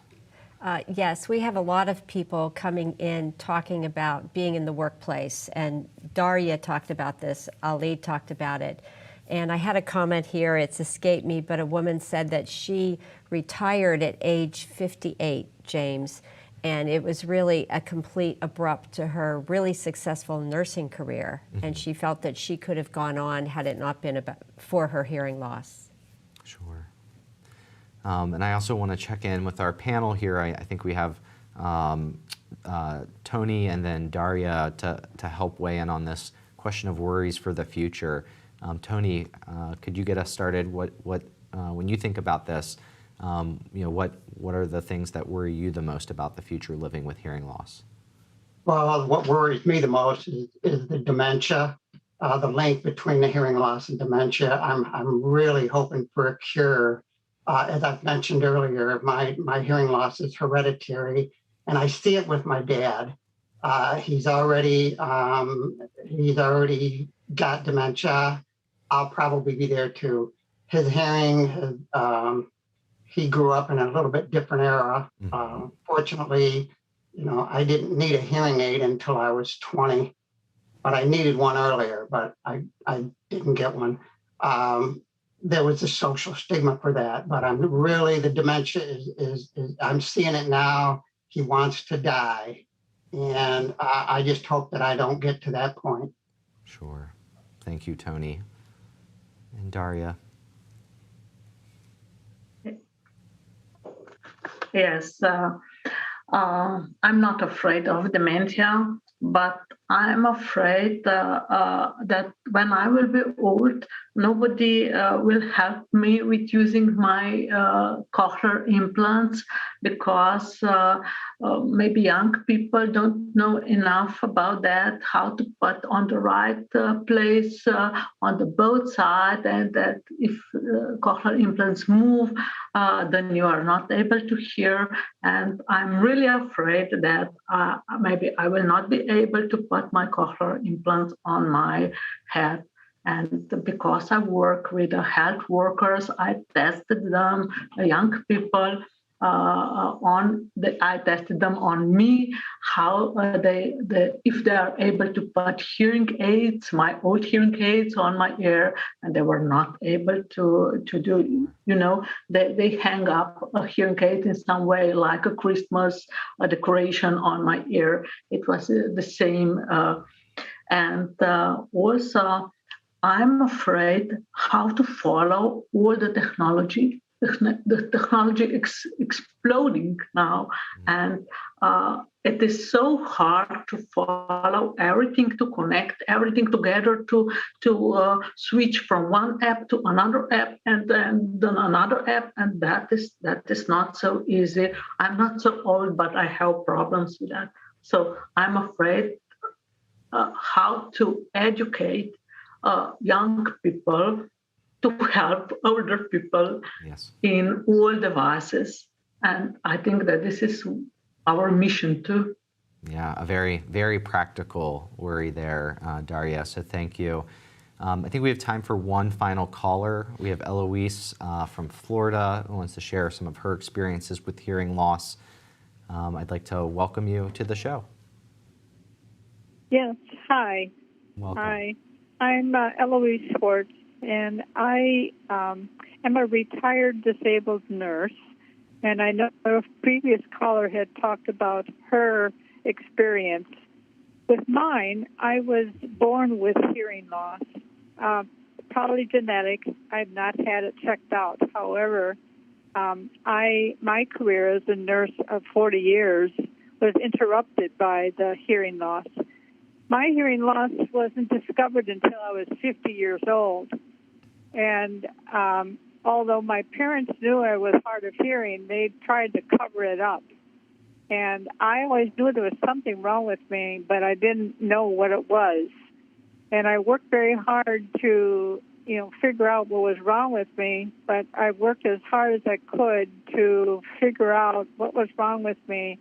Yes, we have a lot of people coming in talking about being in the workplace, and Daria talked about this, Ali talked about it. And I had a comment here, it's escaped me, but a woman said that she retired at age 58, James, and it was really a complete abrupt to her really successful nursing career. Mm-hmm. And she felt that she could have gone on had it not been for her hearing loss. Sure. And I also want to check in with our panel here. I think we have Tony and then Daria to help weigh in on this question of worries for the future. Tony, could you get us started? What when you think about this, what are the things that worry you the most about the future living with hearing loss? Well, what worries me the most is the dementia, the link between the hearing loss and dementia. I'm really hoping for a cure. As I've mentioned earlier, my hearing loss is hereditary, and I see it with my dad. He's already got dementia. I'll probably be there too. His hearing, he grew up in a little bit different era. Fortunately, I didn't need a hearing aid until I was 20, but I needed one earlier, but I didn't get one. There was a social stigma for that, but the dementia is I'm seeing it now. He wants to die. And I just hope that I don't get to that point. Sure. Thank you, Tony. And Daria? Yes, I'm not afraid of dementia, but I'm afraid that when I will be old, nobody will help me with using my cochlear implants because maybe young people don't know enough about that, how to put on the right place on the both sides, and that if cochlear implants move, then you are not able to hear. And I'm really afraid that maybe I will not be able to put my cochlear implants on my head. And because I work with the health workers, I tested them, young people, I tested them on me, how if they are able to put hearing aids, my old hearing aids on my ear, and they were not able to do, they hang up a hearing aid in some way, like a Christmas decoration on my ear. It was the same. And also, I'm afraid how to follow all the technology. The technology is exploding now, and it is so hard to follow everything, to connect everything together, to switch from one app to another app, and then another app, and that is not so easy. I'm not so old, but I have problems with that. So I'm afraid how to educate young people to help older people in all devices. And I think that this is our mission too. Yeah, a very, very practical worry there, Daria, so thank you. I think we have time for one final caller. We have Eloise from Florida who wants to share some of her experiences with hearing loss. I'd like to welcome you to the show. Yes, hi. Welcome. Hi. I'm Eloise Schwartz, and I am a retired disabled nurse, and I know a previous caller had talked about her experience. With mine, I was born with hearing loss, probably genetic. I've not had it checked out. However, my career as a nurse of 40 years was interrupted by the hearing loss. My hearing loss wasn't discovered until I was 50 years old. And although my parents knew I was hard of hearing, they tried to cover it up. And I always knew there was something wrong with me, but I didn't know what it was. And I worked very hard to, figure out what was wrong with me, but I worked as hard as I could to figure out what was wrong with me.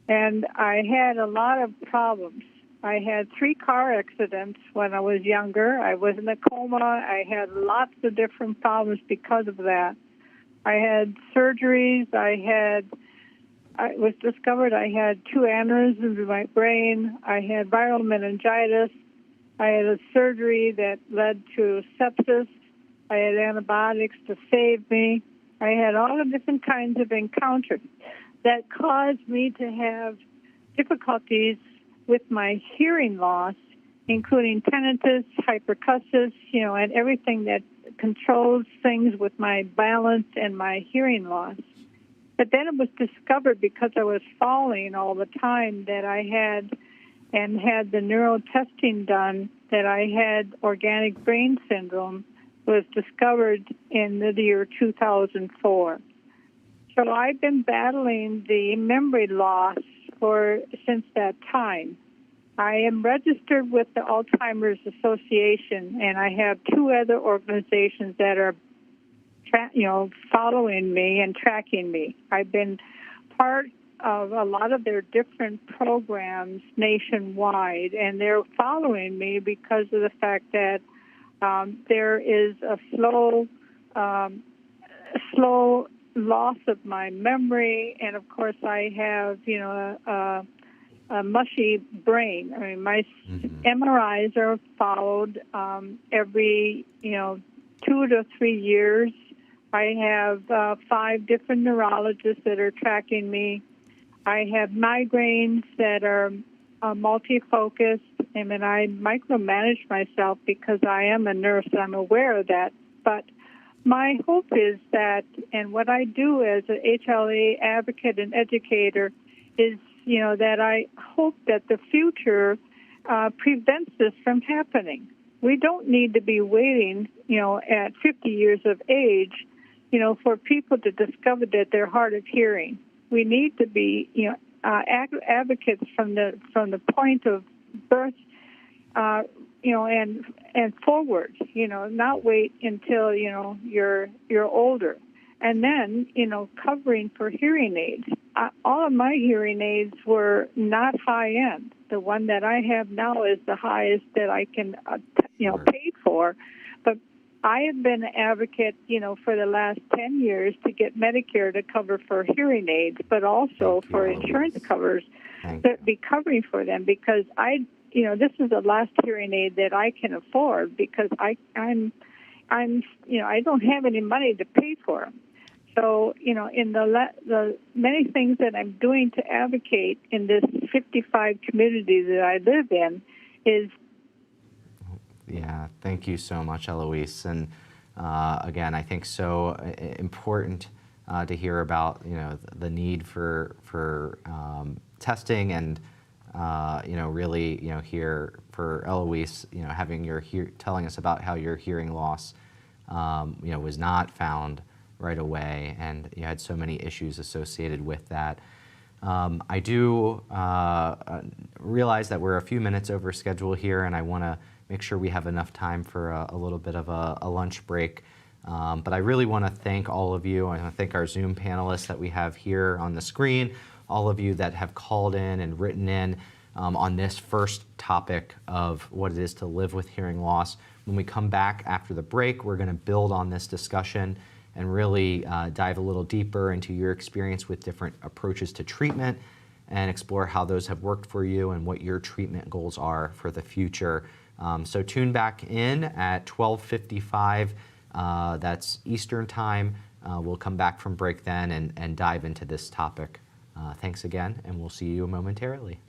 And I had a lot of problems. I had 3 car accidents when I was younger. I was in a coma. I had lots of different problems because of that. I had surgeries. It was discovered I had 2 aneurysms in my brain. I had viral meningitis. I had a surgery that led to sepsis. I had antibiotics to save me. I had all the different kinds of encounters that caused me to have difficulties with my hearing loss, including tinnitus, hypercusis, and everything that controls things with my balance and my hearing loss. But then it was discovered because I was falling all the time that I had the neural testing done that I had organic brain syndrome. Was discovered in the year 2004. So I've been battling the memory loss since that time. I am registered with the Alzheimer's Association, and I have 2 other organizations that are, following me and tracking me. I've been part of a lot of their different programs nationwide, and they're following me because of the fact that there is a slow loss of my memory, and of course I have, a mushy brain. I mean, my MRIs are followed every, 2 to 3 years. I have 5 different neurologists that are tracking me. I have migraines that are multi-focused, and then I micromanage myself because I am a nurse and I'm aware of that. But my hope is that, and what I do as an HLAA advocate and educator is, that I hope that the future prevents this from happening. we don't need to be waiting, at 50 years of age, for people to discover that they're hard of hearing. We need to be, advocates from the point of birth, and forward. Not wait until you're older. And then, covering for hearing aids. All of my hearing aids were not high end. The one that I have now is the highest that I can, pay for. But I have been an advocate, for the last 10 years to get Medicare to cover for hearing aids, but also for insurance covers that be covering for them, because this is the last hearing aid that I can afford, because I don't have any money to pay for them. So, in the many things that I'm doing to advocate in this 55 community that I live in is. Yeah, thank you so much, Eloise. And again, I think so important to hear about, the need for testing and, really, here for Eloise, having telling us about how your hearing loss, was not found right away, and you had so many issues associated with that. I do realize that we're a few minutes over schedule here, and I want to make sure we have enough time for a little bit of a lunch break. But I really want to thank all of you. I want to thank our Zoom panelists that we have here on the screen, all of you that have called in and written in on this first topic of what it is to live with hearing loss. When we come back after the break, we're going to build on this discussion and really dive a little deeper into your experience with different approaches to treatment and explore how those have worked for you and what your treatment goals are for the future. So tune back in at 12:55, that's Eastern Time. We'll come back from break then and dive into this topic. Thanks again, and we'll see you momentarily.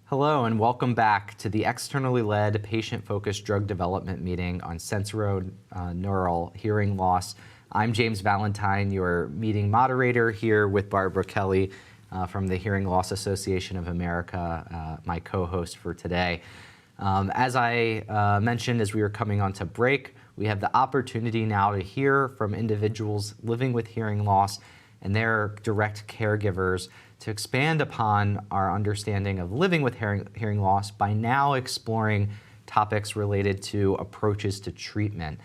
Hello and welcome back to the externally led patient-focused drug development meeting on sensorineural hearing loss. I'm James Valentine, your meeting moderator here with Barbara Kelly from the Hearing Loss Association of America, my co-host for today. As I mentioned as we were coming on to break, we have the opportunity now to hear from individuals living with hearing loss and their direct caregivers to expand upon our understanding of living with hearing loss by now exploring topics related to approaches to treatment.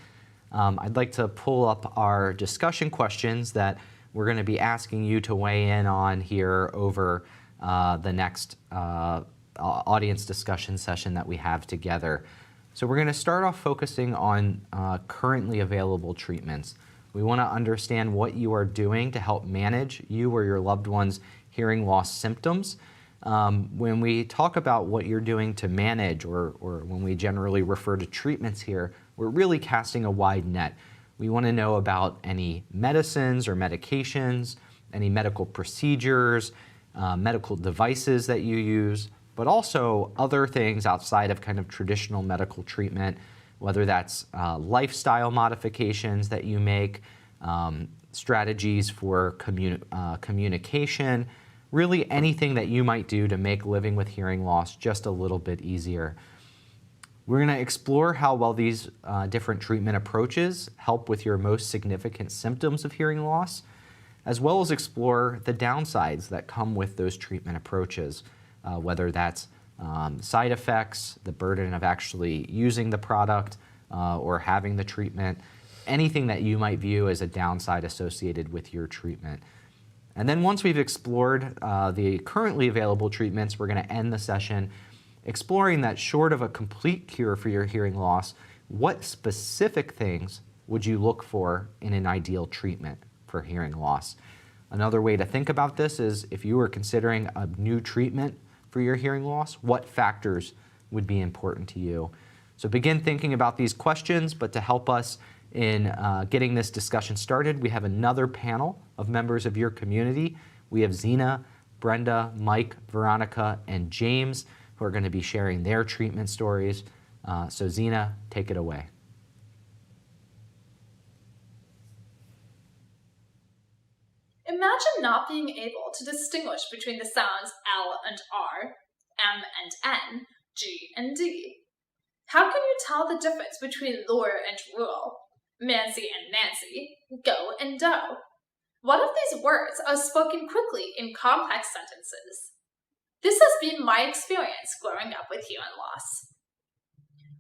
I'd like to pull up our discussion questions that we're going to be asking you to weigh in on here over the next audience discussion session that we have together. So we're going to start off focusing on currently available treatments. We want to understand what you are doing to help manage you or your loved one's hearing loss symptoms. When we talk about what you're doing to manage, or when we generally refer to treatments here, we're really casting a wide net. We want to know about any medicines or medications, any medical procedures, medical devices that you use, but also other things outside of kind of traditional medical treatment, whether that's lifestyle modifications that you make, strategies for communication, really anything that you might do to make living with hearing loss just a little bit easier. We're going to explore how well these different treatment approaches help with your most significant symptoms of hearing loss, as well as explore the downsides that come with those treatment approaches, whether that's side effects, the burden of actually using the product or having the treatment, anything that you might view as a downside associated with your treatment. And then once we've explored the currently available treatments, we're going to end the session exploring that short of a complete cure for your hearing loss, what specific things would you look for in an ideal treatment for hearing loss? Another way to think about this is if you were considering a new treatment for your hearing loss, what factors would be important to you? So begin thinking about these questions, but to help us in getting this discussion started, we have another panel of members of your community. We have Zena, Brenda, Mike, Veronica, and James, who are going to be sharing their treatment stories. So Zena, take it away. Imagine not being able to distinguish between the sounds L and R, M and N, G and D. How can you tell the difference between lure and rule, Mancy and Nancy, go and do? What if these words are spoken quickly in complex sentences? This has been my experience growing up with hearing loss.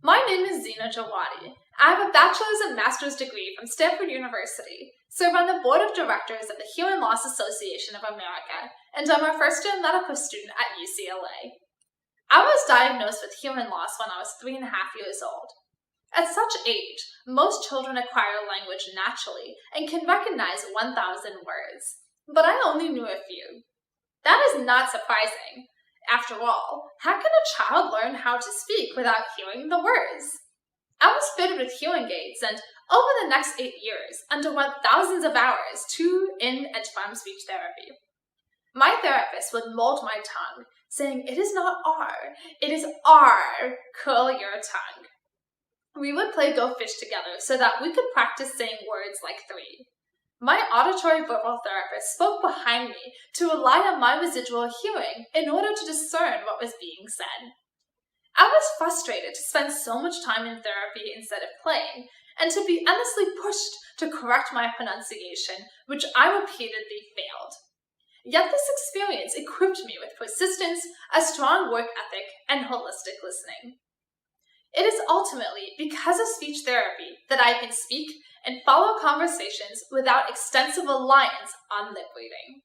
My name is Zena Jawadi. I have a bachelor's and master's degree from Stanford University, serve on the board of directors of the Hearing Loss Association of America, and I'm a first-year medical student at UCLA. I was diagnosed with hearing loss when I was 3.5 years old. At such age, most children acquire language naturally and can recognize 1,000 words, but I only knew a few. That is not surprising. After all, how can a child learn how to speak without hearing the words? I was fitted with hearing aids and, over the next 8 years, underwent thousands of hours to, in, and from speech therapy. My therapist would mold my tongue, saying, "It is not R, it is R, curl your tongue." We would play Go Fish together so that we could practice saying words like 3. My auditory verbal therapist spoke behind me to rely on my residual hearing in order to discern what was being said. I was frustrated to spend so much time in therapy instead of playing, and to be endlessly pushed to correct my pronunciation, which I repeatedly failed. Yet this experience equipped me with persistence, a strong work ethic, and holistic listening. It is ultimately because of speech therapy that I can speak and follow conversations without extensive reliance on lip reading.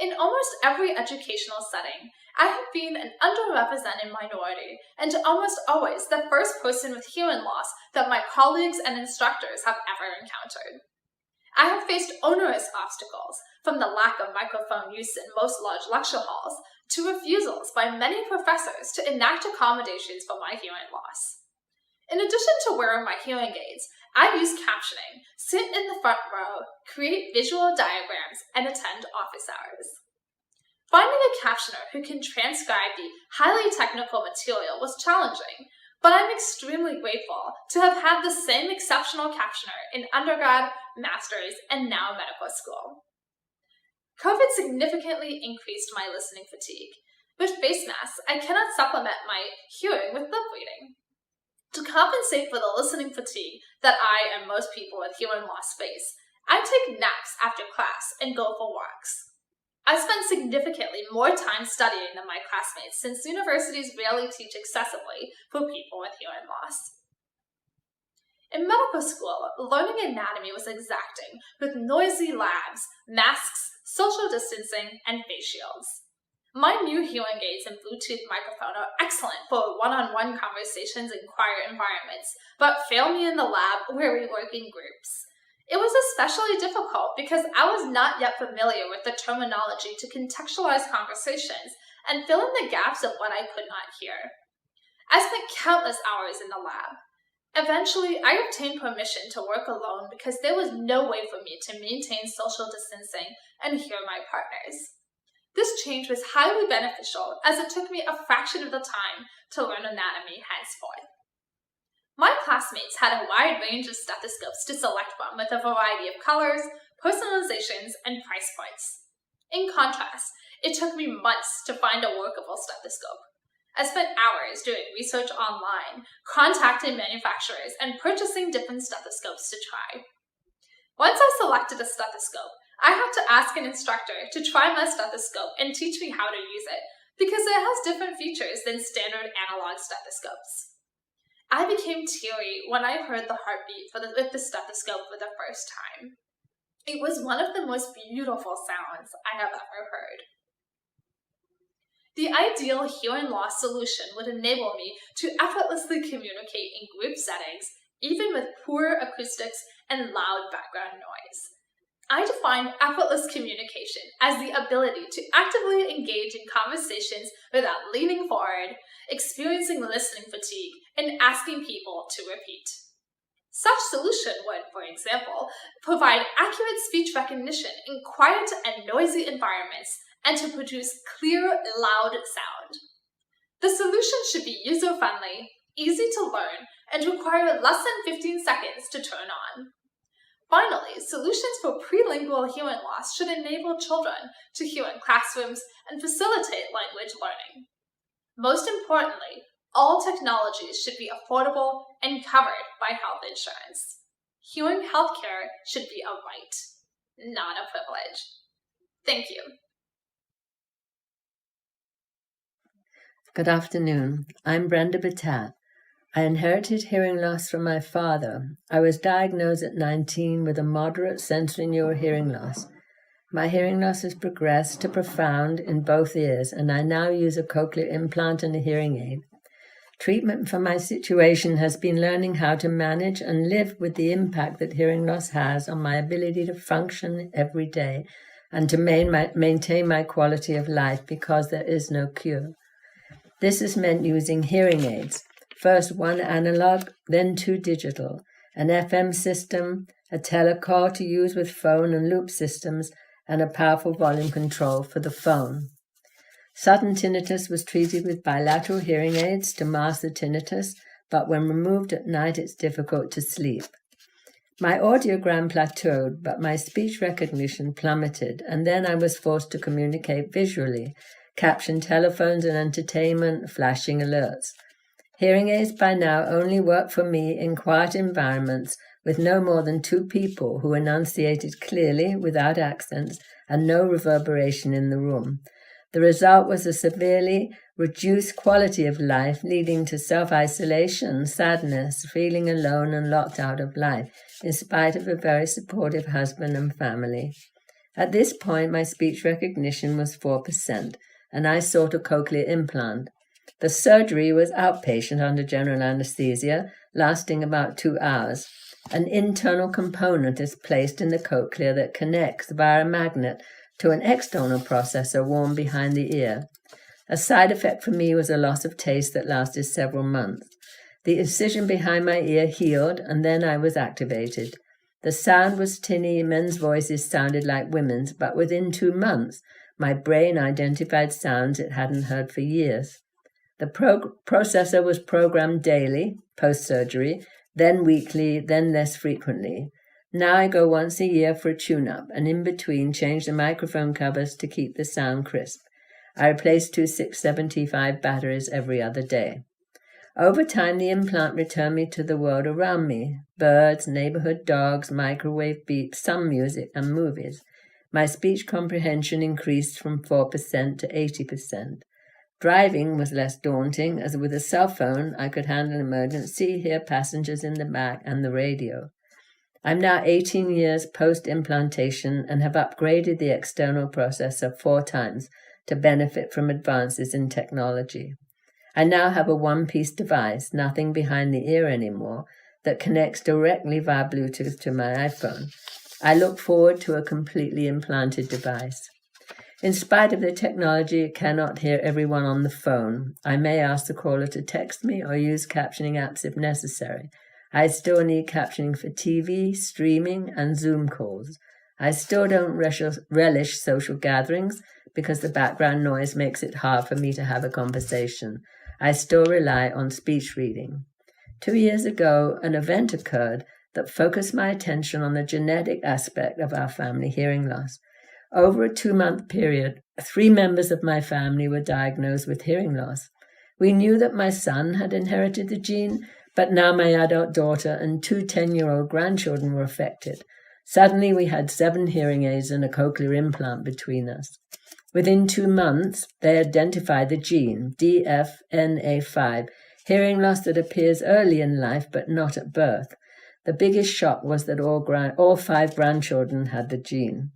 In almost every educational setting, I have been an underrepresented minority and almost always the first person with hearing loss that my colleagues and instructors have ever encountered. I have faced onerous obstacles, from the lack of microphone use in most large lecture halls to refusals by many professors to enact accommodations for my hearing loss. In addition to wearing my hearing aids, I use captioning, sit in the front row, create visual diagrams, and attend office hours. Finding a captioner who can transcribe the highly technical material was challenging, but I'm extremely grateful to have had the same exceptional captioner in undergrad, master's, and now medical school. COVID significantly increased my listening fatigue. With face masks, I cannot supplement my hearing with lip reading. To compensate for the listening fatigue that I and most people with hearing loss face, I take naps after class and go for walks. I spend significantly more time studying than my classmates since universities rarely teach accessibly for people with hearing loss. In medical school, learning anatomy was exacting, with noisy labs, masks, social distancing, and face shields. My new hearing aids and Bluetooth microphone are excellent for one-on-one conversations in quiet environments, but fail me in the lab where we work in groups. It was especially difficult because I was not yet familiar with the terminology to contextualize conversations and fill in the gaps of what I could not hear. I spent countless hours in the lab. Eventually, I obtained permission to work alone because there was no way for me to maintain social distancing and hear my partners. This change was highly beneficial as it took me a fraction of the time to learn anatomy henceforth. My classmates had a wide range of stethoscopes to select from with a variety of colors, personalizations, and price points. In contrast, it took me months to find a workable stethoscope. I spent hours doing research online, contacting manufacturers, and purchasing different stethoscopes to try. Once I selected a stethoscope, I had to ask an instructor to try my stethoscope and teach me how to use it, because it has different features than standard analog stethoscopes. I became teary when I heard the heartbeat with the stethoscope for the first time. It was one of the most beautiful sounds I have ever heard. The ideal hearing loss solution would enable me to effortlessly communicate in group settings, even with poor acoustics and loud background noise. I define effortless communication as the ability to actively engage in conversations without leaning forward, experiencing listening fatigue, and asking people to repeat. Such solution would, for example, provide accurate speech recognition in quiet and noisy environments and to produce clear, loud sound. The solution should be user-friendly, easy to learn, and require less than 15 seconds to turn on. Finally, solutions for prelingual hearing loss should enable children to hear in classrooms and facilitate language learning. Most importantly, all technologies should be affordable and covered by health insurance. Hearing healthcare should be a right, not a privilege. Thank you. Good afternoon. I'm Brenda Batat. I inherited hearing loss from my father. I was diagnosed at 19 with a moderate sensorineural hearing loss. My hearing loss has progressed to profound in both ears, and I now use a cochlear implant and a hearing aid. Treatment for my situation has been learning how to manage and live with the impact that hearing loss has on my ability to function every day and to maintain my quality of life because there is no cure. This has meant using hearing aids. First one analog, then two digital, an FM system, a telecall to use with phone and loop systems, and a powerful volume control for the phone. Sudden tinnitus was treated with bilateral hearing aids to mask the tinnitus, but when removed at night it's difficult to sleep. My audiogram plateaued, but my speech recognition plummeted, and then I was forced to communicate visually, caption telephones and entertainment, flashing alerts. Hearing aids by now only work for me in quiet environments with no more than two people who enunciated clearly without accents and no reverberation in the room. The result was a severely reduced quality of life, leading to self-isolation, sadness, feeling alone and locked out of life, in spite of a very supportive husband and family. At this point, my speech recognition was 4%, and I sought a cochlear implant. The surgery was outpatient under general anesthesia, lasting about 2 hours. An internal component is placed in the cochlea that connects via a magnet to an external processor worn behind the ear. A side effect for me was a loss of taste that lasted several months. The incision behind my ear healed, and then I was activated. The sound was tinny, men's voices sounded like women's, but within 2 months, My brain identified sounds it hadn't heard for years. The processor was programmed daily, post-surgery, then weekly, then less frequently. Now I go once a year for a tune-up, and in between change the microphone covers to keep the sound crisp. I replace 2 675 batteries every other day. Over time, the implant returned me to the world around me. Birds, neighborhood dogs, microwave beeps, some music, and movies. My speech comprehension increased from 4% to 80%. Driving was less daunting, as with a cell phone, I could handle an emergency, hear passengers in the back, and the radio. I'm now 18 years post-implantation and have upgraded the external processor 4 times to benefit from advances in technology. I now have a one-piece device, nothing behind the ear anymore, that connects directly via Bluetooth to my iPhone. I look forward to a completely implanted device. In spite of the technology, it cannot hear everyone on the phone. I may ask the caller to text me or use captioning apps if necessary. I still need captioning for TV, streaming, and Zoom calls. I still don't relish social gatherings because the background noise makes it hard for me to have a conversation. I still rely on speech reading. 2 years ago, an event occurred that focused my attention on the genetic aspect of our family hearing loss. Over a 2-month period, 3 members of my family were diagnosed with hearing loss. We knew that my son had inherited the gene, but now my adult daughter and 2 10-year-old grandchildren were affected. Suddenly, we had 7 hearing aids and a cochlear implant between us. Within 2 months, they identified the gene, DFNA5, hearing loss that appears early in life but not at birth. The biggest shock was that all 5 grandchildren had the gene.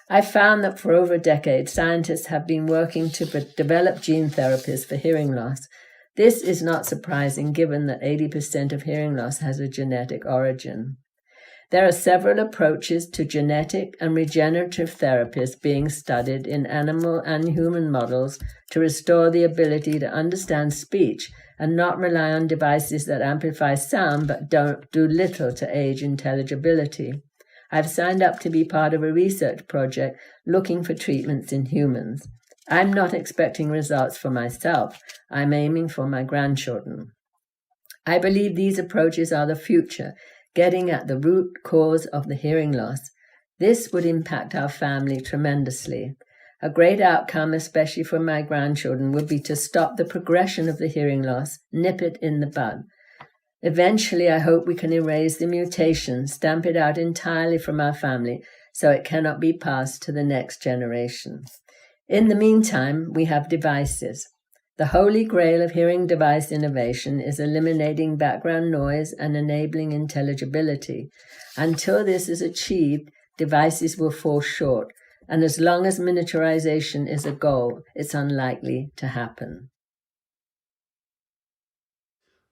I found that for over a decade, scientists have been working to develop gene therapies for hearing loss. This is not surprising given that 80% of hearing loss has a genetic origin. There are several approaches to genetic and regenerative therapies being studied in animal and human models to restore the ability to understand speech and not rely on devices that amplify sound but don't do little to aid intelligibility. I've signed up to be part of a research project looking for treatments in humans. I'm not expecting results for myself. I'm aiming for my grandchildren. I believe these approaches are the future, getting at the root cause of the hearing loss. This would impact our family tremendously. A great outcome, especially for my grandchildren, would be to stop the progression of the hearing loss, nip it in the bud. Eventually, I hope we can erase the mutation, stamp it out entirely from our family, so it cannot be passed to the next generation. In the meantime, we have devices. The holy grail of hearing device innovation is eliminating background noise and enabling intelligibility. Until this is achieved, devices will fall short, and as long as miniaturization is a goal, it's unlikely to happen.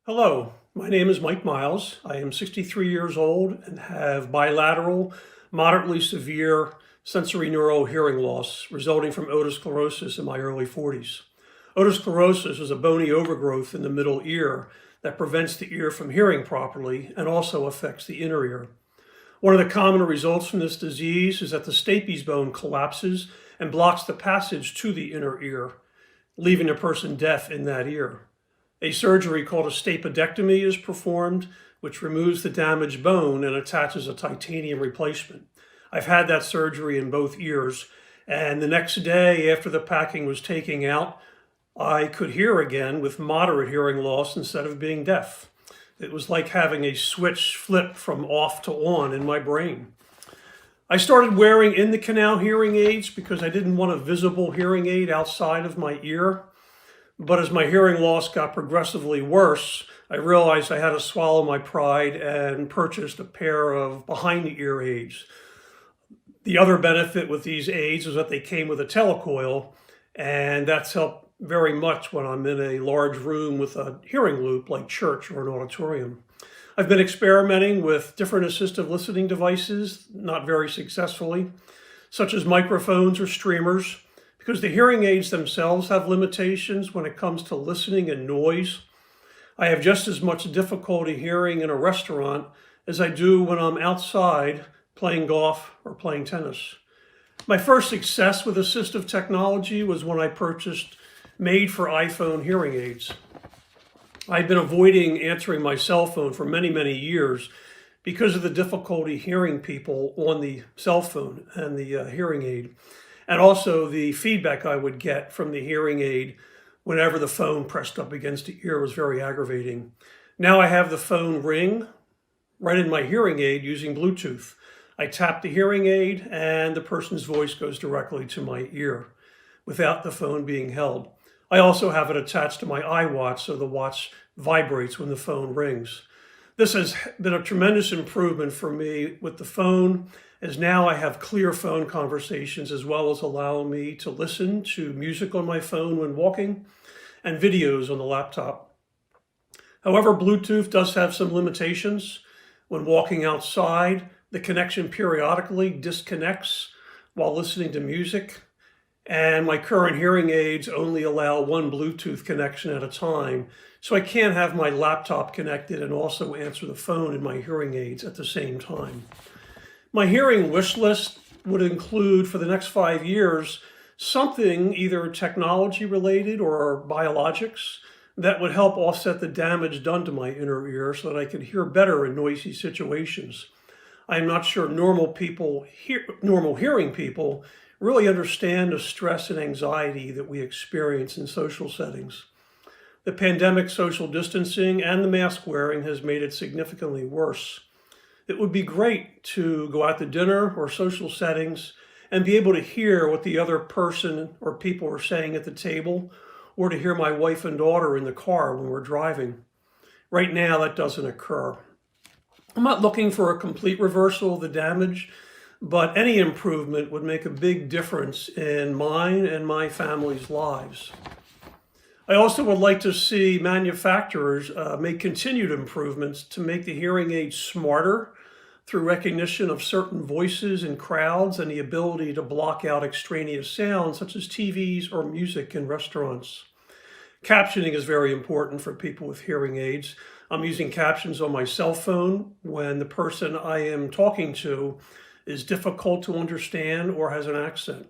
Hello, my name is Mike Miles. I am 63 years old and have bilateral, moderately severe sensorineural hearing loss resulting from otosclerosis in my early 40s. Otosclerosis is a bony overgrowth in the middle ear that prevents the ear from hearing properly and also affects the inner ear. One of the common results from this disease is that the stapes bone collapses and blocks the passage to the inner ear, leaving a person deaf in that ear. A surgery called a stapedectomy is performed, which removes the damaged bone and attaches a titanium replacement. I've had that surgery in both ears, and the next day after the packing was taken out, I could hear again with moderate hearing loss instead of being deaf. It was like having a switch flip from off to on in my brain. I started wearing in-the-canal hearing aids because I didn't want a visible hearing aid outside of my ear. But as my hearing loss got progressively worse, I realized I had to swallow my pride and purchased a pair of behind-the-ear aids. The other benefit with these aids is that they came with a telecoil, and that's helped very much when I'm in a large room with a hearing loop like church or an auditorium. I've been experimenting with different assistive listening devices, not very successfully, such as microphones or streamers, because the hearing aids themselves have limitations when it comes to listening and noise. I have just as much difficulty hearing in a restaurant as I do when I'm outside playing golf or playing tennis. My first success with assistive technology was when I purchased made for iPhone hearing aids. I've been avoiding answering my cell phone for many, many years because of the difficulty hearing people on the cell phone and the hearing aid, and also the feedback I would get from the hearing aid whenever the phone pressed up against the ear was very aggravating. Now I have the phone ring right in my hearing aid using Bluetooth. I tap the hearing aid and the person's voice goes directly to my ear without the phone being held. I also have it attached to my iWatch so the watch vibrates when the phone rings. This has been a tremendous improvement for me with the phone, as now I have clear phone conversations as well as allowing me to listen to music on my phone when walking and videos on the laptop. However, Bluetooth does have some limitations. When walking outside, the connection periodically disconnects while listening to music, and my current hearing aids only allow one Bluetooth connection at a time, so I can't have my laptop connected and also answer the phone in my hearing aids at the same time. My hearing wish list would include, for the next 5 years, something either technology related or biologics that would help offset the damage done to my inner ear so that I could hear better in noisy situations. I'm not sure normal hearing people really understand the stress and anxiety that we experience in social settings. The pandemic, social distancing, and the mask wearing has made it significantly worse. It would be great to go out to dinner or social settings and be able to hear what the other person or people are saying at the table, or to hear my wife and daughter in the car when we're driving. Right now, that doesn't occur. I'm not looking for a complete reversal of the damage, but any improvement would make a big difference in mine and my family's lives. I also would like to see manufacturers make continued improvements to make the hearing aids smarter through recognition of certain voices in crowds and the ability to block out extraneous sounds such as TVs or music in restaurants. Captioning is very important for people with hearing aids. I'm using captions on my cell phone when the person I am talking to is difficult to understand or has an accent.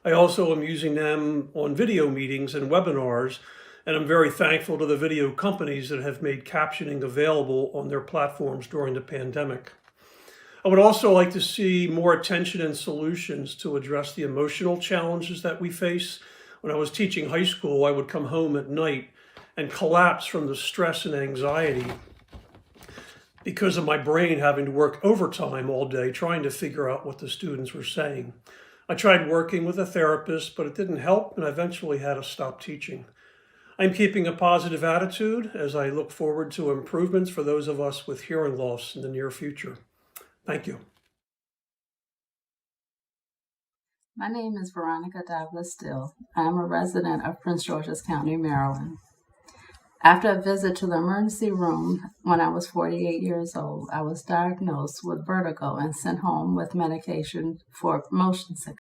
I also am using them on video meetings and webinars, and I'm very thankful to the video companies that have made captioning available on their platforms during the pandemic. I would also like to see more attention and solutions to address the emotional challenges that we face. When I was teaching high school, I would come home at night and collapse from the stress and anxiety because of my brain having to work overtime all day trying to figure out what the students were saying. I tried working with a therapist, but it didn't help, and I eventually had to stop teaching. I'm keeping a positive attitude as I look forward to improvements for those of us with hearing loss in the near future. Thank you. My name is Veronica Douglas Still. I am a resident of Prince George's County, Maryland. After a visit to the emergency room when I was 48 years old, I was diagnosed with vertigo and sent home with medication for motion sickness.